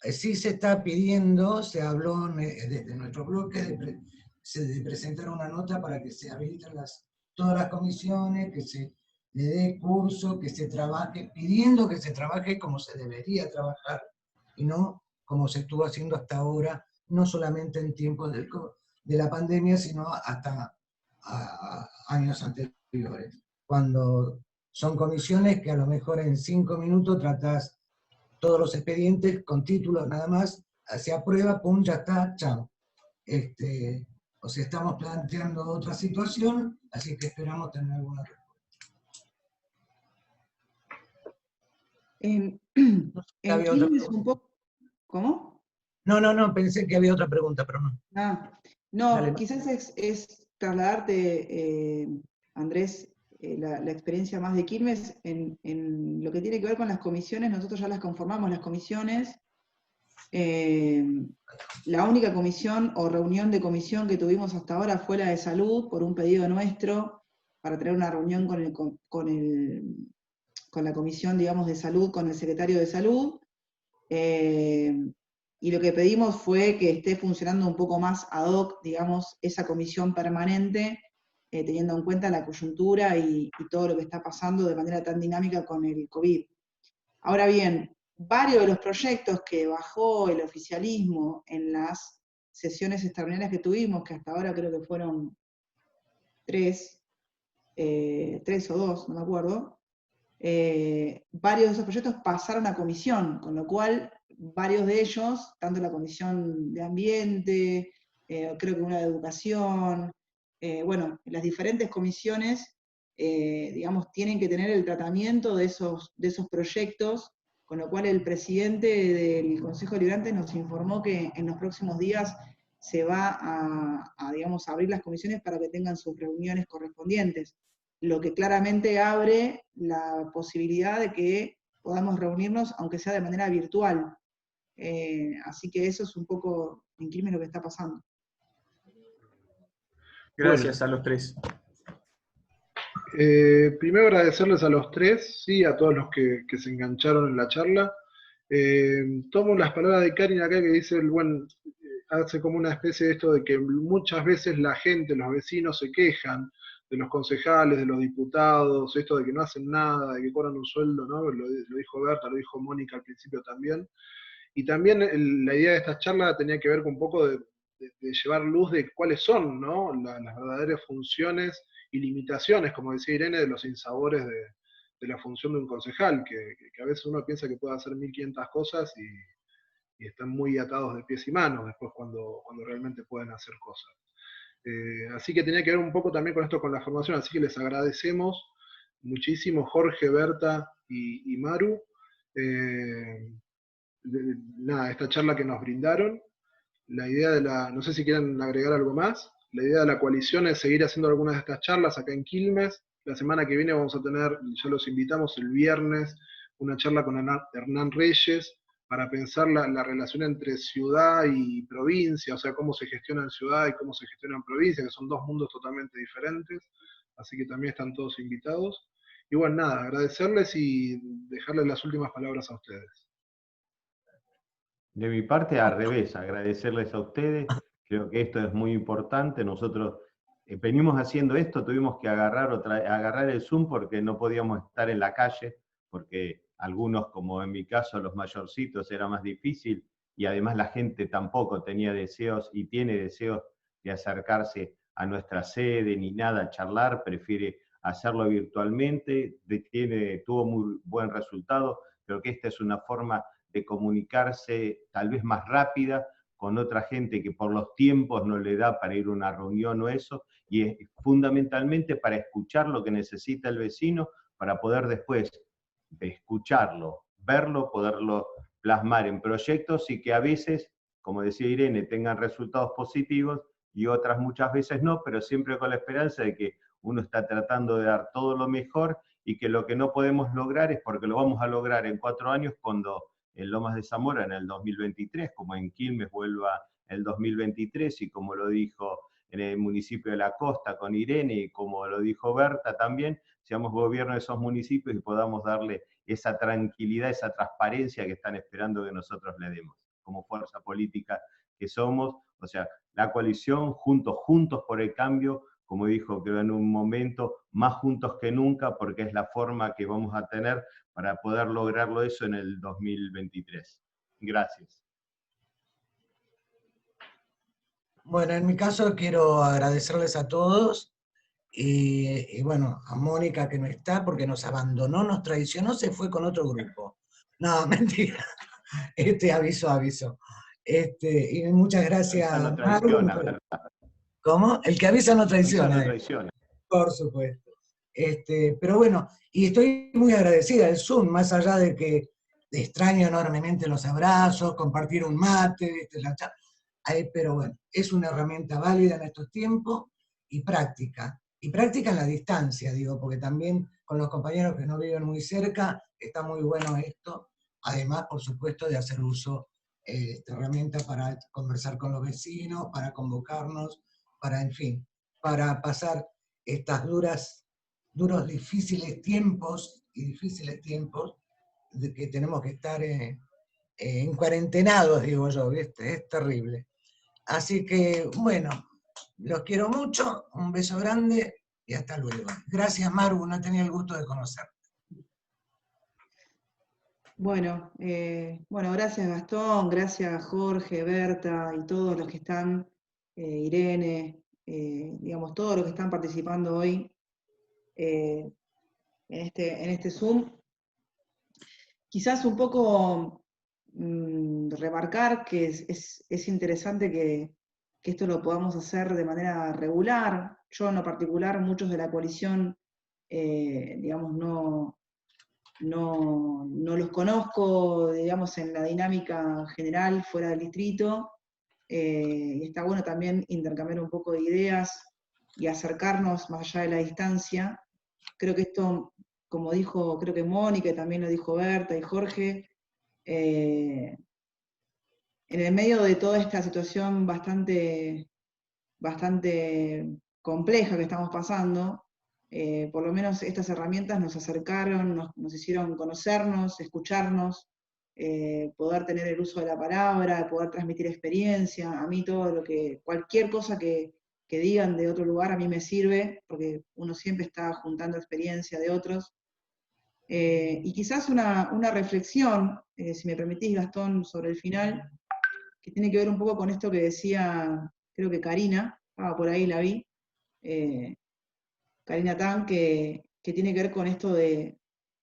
[SPEAKER 3] Sí se está pidiendo, se habló desde nuestro bloque de presentar una nota para que se habiliten todas las comisiones, que se le dé curso, que se trabaje, pidiendo que se trabaje como se debería trabajar, y no como se estuvo haciendo hasta ahora, no solamente en tiempos de la pandemia, sino hasta años anteriores, cuando son comisiones que a lo mejor en 5 minutos tratás todos los expedientes con títulos nada más, se aprueba, pum, ya está, chao. O sea, estamos planteando otra situación, así que esperamos tener alguna
[SPEAKER 6] En
[SPEAKER 3] había otra
[SPEAKER 6] Quilmes
[SPEAKER 3] pregunta.
[SPEAKER 6] un poco... ¿Cómo?
[SPEAKER 3] No, pensé que había otra pregunta, pero no.
[SPEAKER 6] No,
[SPEAKER 3] Dale.
[SPEAKER 6] quizás es trasladarte, Andrés, la experiencia más de Quilmes en lo que tiene que ver con las comisiones. Nosotros ya las conformamos, las comisiones. La única comisión o reunión de comisión que tuvimos hasta ahora fue la de salud, por un pedido nuestro, para tener una reunión con la comisión, digamos, de salud, con el secretario de salud. Y lo que pedimos fue que esté funcionando un poco más ad hoc, digamos, esa comisión permanente, teniendo en cuenta la coyuntura y todo lo que está pasando de manera tan dinámica con el COVID. Ahora bien, varios de los proyectos que bajó el oficialismo en las sesiones extraordinarias que tuvimos, que hasta ahora creo que fueron 3 o 2, no me acuerdo, varios de esos proyectos pasaron a comisión, con lo cual varios de ellos, tanto la Comisión de Ambiente, creo que una de Educación, bueno, las diferentes comisiones, digamos, tienen que tener el tratamiento de esos proyectos, con lo cual el presidente del Consejo Deliberante nos informó que en los próximos días se va digamos, a abrir las comisiones para que tengan sus reuniones correspondientes, lo que claramente abre la posibilidad de que podamos reunirnos, aunque sea de manera virtual. Así que eso es un poco en Quilmes lo que está pasando.
[SPEAKER 8] Gracias a los tres.
[SPEAKER 2] Primero agradecerles a los tres, sí, a todos los que se engancharon en la charla. Tomo las palabras de Karin acá que dice, hace como una especie de esto de que muchas veces la gente, los vecinos se quejan de los concejales, de los diputados, esto de que no hacen nada, de que cobran un sueldo, ¿no? Lo dijo Berta, lo dijo Mónica al principio también. Y también la idea de esta charla tenía que ver con un poco de llevar luz de cuáles son, ¿no? las verdaderas funciones y limitaciones, como decía Irene, de los sinsabores de la función de un concejal, que a veces uno piensa que puede hacer 1500 cosas y están muy atados de pies y manos después cuando realmente pueden hacer cosas. Así que tenía que ver un poco también con esto, con la formación, así que les agradecemos muchísimo Jorge, Berta y Maru, esta charla que nos brindaron. La idea no sé si quieren agregar algo más, la idea de la coalición es seguir haciendo algunas de estas charlas acá en Quilmes, La semana que viene vamos a tener, ya los invitamos el viernes, una charla con Hernán Reyes para pensar la relación entre ciudad y provincia, o sea, cómo se gestiona en ciudad y cómo se gestiona en provincia, que son dos mundos totalmente diferentes, así que también están todos invitados. Y bueno, nada, agradecerles y dejarles las últimas palabras a ustedes.
[SPEAKER 5] De mi parte, al revés, agradecerles a ustedes. Creo que esto es muy importante. Nosotros venimos haciendo esto, tuvimos que agarrar el Zoom porque no podíamos estar en la calle, porque algunos, como en mi caso, los mayorcitos, era más difícil, y además la gente tampoco tenía deseos y tiene deseos de acercarse a nuestra sede ni nada, a charlar, prefiere hacerlo virtualmente, tuvo muy buen resultado. Creo que esta es una forma de comunicarse tal vez más rápida con otra gente que por los tiempos no le da para ir a una reunión o eso, y es fundamentalmente para escuchar lo que necesita el vecino, para poder después de escucharlo, verlo, poderlo plasmar en proyectos y que a veces, como decía Irene, tengan resultados positivos y otras muchas veces no, pero siempre con la esperanza de que uno está tratando de dar todo lo mejor y que lo que no podemos lograr es porque lo vamos a lograr en 4 años cuando en Lomas de Zamora en el 2023, como en Quilmes vuelva el 2023 y como lo dijo en el municipio de La Costa con Irene y como lo dijo Berta también, seamos gobierno de esos municipios y podamos darle esa tranquilidad, esa transparencia que están esperando que nosotros le demos, como fuerza política que somos. O sea, la coalición Juntos por el Cambio, como dijo, creo en un momento, más juntos que nunca, porque es la forma que vamos a tener para poder lograrlo eso en el 2023. Gracias.
[SPEAKER 3] Bueno, en mi caso quiero agradecerles a todos y bueno, a Mónica que no está porque nos abandonó, nos traicionó, se fue con otro grupo. No, mentira. Aviso. Y muchas gracias.
[SPEAKER 5] No traiciona, ¿verdad?
[SPEAKER 3] ¿Cómo? El que avisa no traiciona.
[SPEAKER 5] No traiciona.
[SPEAKER 3] Por supuesto. Pero bueno, y estoy muy agradecida del Zoom, más allá de que extraño enormemente los abrazos, compartir un mate, pero bueno, es una herramienta válida en estos tiempos y práctica en la distancia, digo, porque también con los compañeros que no viven muy cerca, está muy bueno esto, además, por supuesto, de hacer uso de esta herramienta para conversar con los vecinos, para convocarnos, para, en fin, para pasar estas difíciles tiempos de que tenemos que estar en cuarentenados, digo yo, ¿viste? Es terrible. Así que, bueno, los quiero mucho, un beso grande y hasta luego. Gracias, Maru, no tenía el gusto de conocerte.
[SPEAKER 6] Bueno, gracias Gastón, gracias Jorge, Berta y todos los que están, Irene, digamos, todos los que están participando hoy en este Zoom. Quizás un poco remarcar que es interesante que esto lo podamos hacer de manera regular. Yo en lo particular, muchos de la coalición, digamos, no los conozco, digamos, en la dinámica general fuera del distrito, y está bueno también intercambiar un poco de ideas y acercarnos más allá de la distancia. Creo que esto, como dijo, creo que Mónica, y también lo dijo Berta y Jorge, en el medio de toda esta situación bastante compleja que estamos pasando, por lo menos estas herramientas nos acercaron, nos hicieron conocernos, escucharnos, poder tener el uso de la palabra, poder transmitir experiencia. A mí cualquier cosa que digan de otro lugar a mí me sirve, porque uno siempre está juntando experiencia de otros. Y quizás una reflexión, si me permitís, Gastón, sobre el final, que tiene que ver un poco con esto que decía, creo que Karina, por ahí la vi, Karina Tan, que tiene que ver con esto de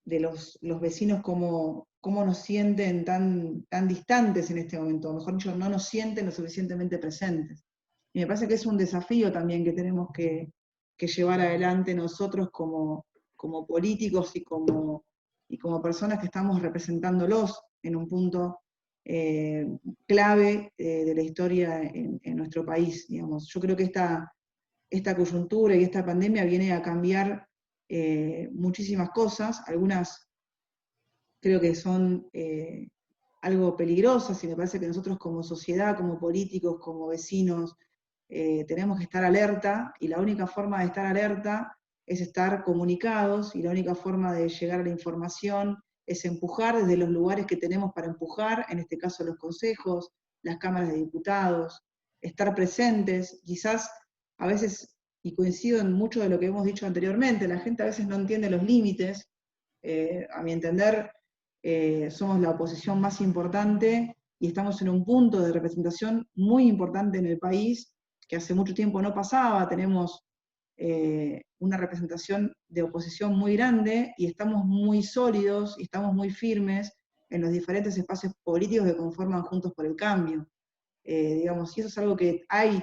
[SPEAKER 6] los vecinos, cómo nos sienten tan distantes en este momento, o mejor dicho, no nos sienten lo suficientemente presentes. Y me parece que es un desafío también que tenemos que llevar adelante nosotros como políticos y como personas que estamos representándolos en un punto clave de la historia en nuestro país, digamos. Yo creo que esta coyuntura y esta pandemia viene a cambiar muchísimas cosas, algunas creo que son algo peligrosas, y me parece que nosotros como sociedad, como políticos, como vecinos, tenemos que estar alerta, y la única forma de estar alerta es estar comunicados, y la única forma de llegar a la información es empujar desde los lugares que tenemos para empujar, en este caso los consejos, las cámaras de diputados, estar presentes, quizás a veces, y coincido en mucho de lo que hemos dicho anteriormente, la gente a veces no entiende los límites, a mi entender, somos la oposición más importante y estamos en un punto de representación muy importante en el país, que hace mucho tiempo no pasaba. Tenemos una representación de oposición muy grande y estamos muy sólidos y estamos muy firmes en los diferentes espacios políticos que conforman Juntos por el Cambio. Digamos, y eso es algo que hay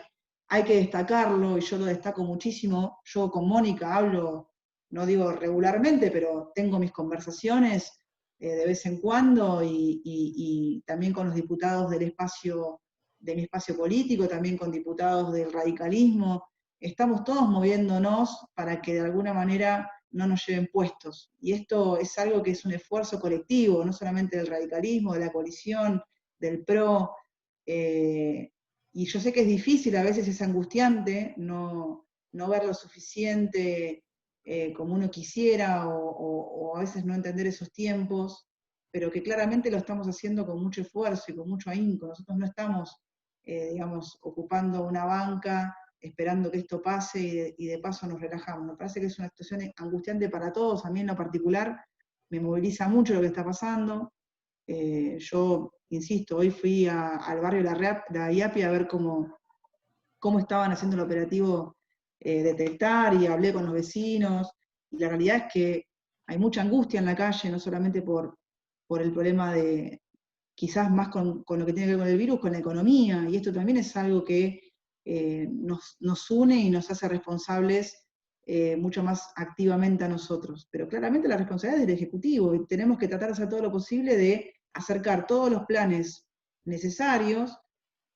[SPEAKER 6] que destacarlo, y yo lo destaco muchísimo. Yo con Mónica hablo, no digo regularmente, pero tengo mis conversaciones de vez en cuando, y también con los diputados del espacio, de mi espacio político, también con diputados del radicalismo. Estamos todos moviéndonos para que de alguna manera no nos lleven puestos. Y esto es algo que es un esfuerzo colectivo, no solamente del radicalismo, de la coalición, del PRO. Y yo sé que es difícil, a veces es angustiante no ver lo suficiente como uno quisiera, o a veces no entender esos tiempos, pero que claramente lo estamos haciendo con mucho esfuerzo y con mucho ahínco. Nosotros no estamos, digamos, ocupando una banca, esperando que esto pase y de paso nos relajamos. Me parece que es una situación angustiante para todos. A mí en lo particular me moviliza mucho lo que está pasando. Yo, insisto, hoy fui al barrio La IAPI a ver cómo estaban haciendo el operativo Detectar, y hablé con los vecinos, y la realidad es que hay mucha angustia en la calle, no solamente por el problema de, quizás más con lo que tiene que ver con el virus, con la economía, y esto también es algo que nos une y nos hace responsables mucho más activamente a nosotros. Pero claramente la responsabilidad es del Ejecutivo, y tenemos que tratar de hacer todo lo posible de acercar todos los planes necesarios,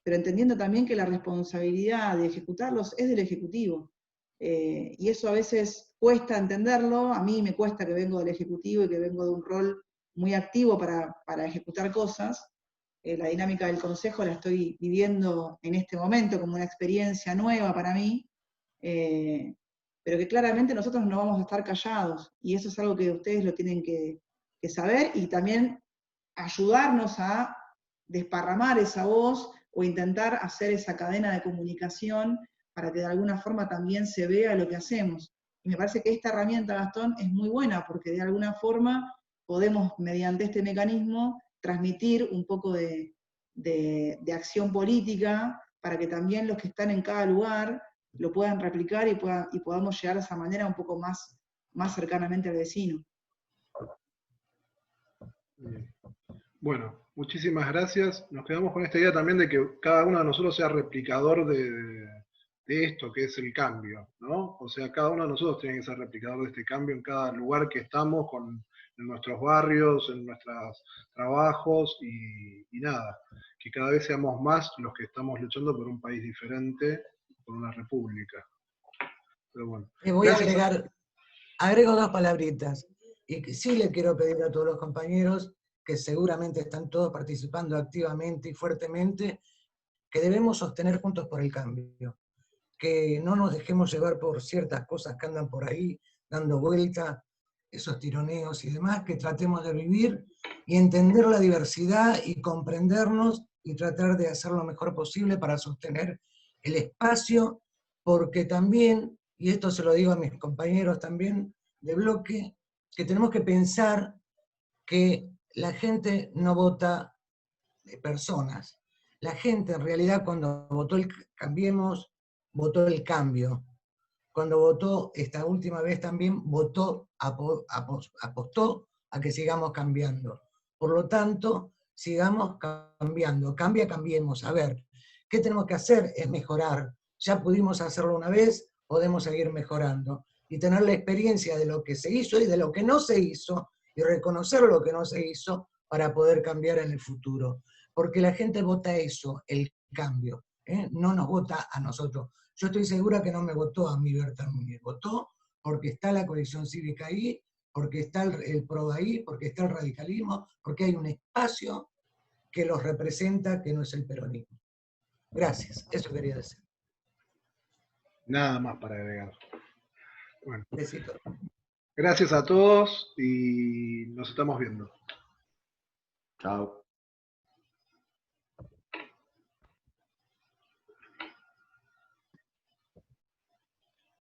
[SPEAKER 6] pero entendiendo también que la responsabilidad de ejecutarlos es del Ejecutivo. Y eso a veces cuesta entenderlo. A mí me cuesta, que vengo del Ejecutivo y que vengo de un rol muy activo para ejecutar cosas. La dinámica del Consejo la estoy viviendo en este momento como una experiencia nueva para mí, pero que claramente nosotros no vamos a estar callados, y eso es algo que ustedes lo tienen que saber, y también ayudarnos a desparramar esa voz, o intentar hacer esa cadena de comunicación para que de alguna forma también se vea lo que hacemos. Y me parece que esta herramienta, Gastón, es muy buena, porque de alguna forma podemos, mediante este mecanismo, transmitir un poco de acción política, para que también los que están en cada lugar lo puedan replicar, y podamos llegar de esa manera un poco más cercanamente al vecino.
[SPEAKER 2] Bueno, muchísimas gracias. Nos quedamos con esta idea también de que cada uno de nosotros sea replicador de esto que es el cambio, ¿no? O sea, cada uno de nosotros tiene que ser replicador de este cambio en cada lugar que estamos, en nuestros barrios, en nuestros trabajos, y nada, que cada vez seamos más los que estamos luchando por un país diferente, por una república. Pero bueno.
[SPEAKER 3] Le voy a agrego 2 palabritas, y que sí le quiero pedir a todos los compañeros, que seguramente están todos participando activamente y fuertemente, que debemos sostener Juntos por el Cambio, que no nos dejemos llevar por ciertas cosas que andan por ahí dando vuelta, esos tironeos y demás, que tratemos de vivir y entender la diversidad y comprendernos, y tratar de hacer lo mejor posible para sostener el espacio, porque también, y esto se lo digo a mis compañeros también de bloque, que tenemos que pensar que la gente no vota de personas. La gente en realidad, cuando votó el Cambiemos, votó el cambio. Cuando votó esta última vez también votó, apostó a que sigamos cambiando. Por lo tanto, sigamos cambiando. Cambiemos. A ver, ¿qué tenemos que hacer? Es mejorar. Ya pudimos hacerlo una vez, podemos seguir mejorando. Y tener la experiencia de lo que se hizo y de lo que no se hizo, y reconocer lo que no se hizo para poder cambiar en el futuro. Porque la gente vota eso, el cambio, no nos vota a nosotros. Yo estoy segura que no me votó a mí Berta Núñez, votó porque está la coalición cívica ahí, porque está el PRO ahí, porque está el radicalismo, porque hay un espacio que los representa que no es el peronismo. Gracias, eso quería decir.
[SPEAKER 2] Nada más para agregar. Bueno,
[SPEAKER 3] Besito.
[SPEAKER 2] gracias a todos y nos estamos viendo.
[SPEAKER 5] Chao.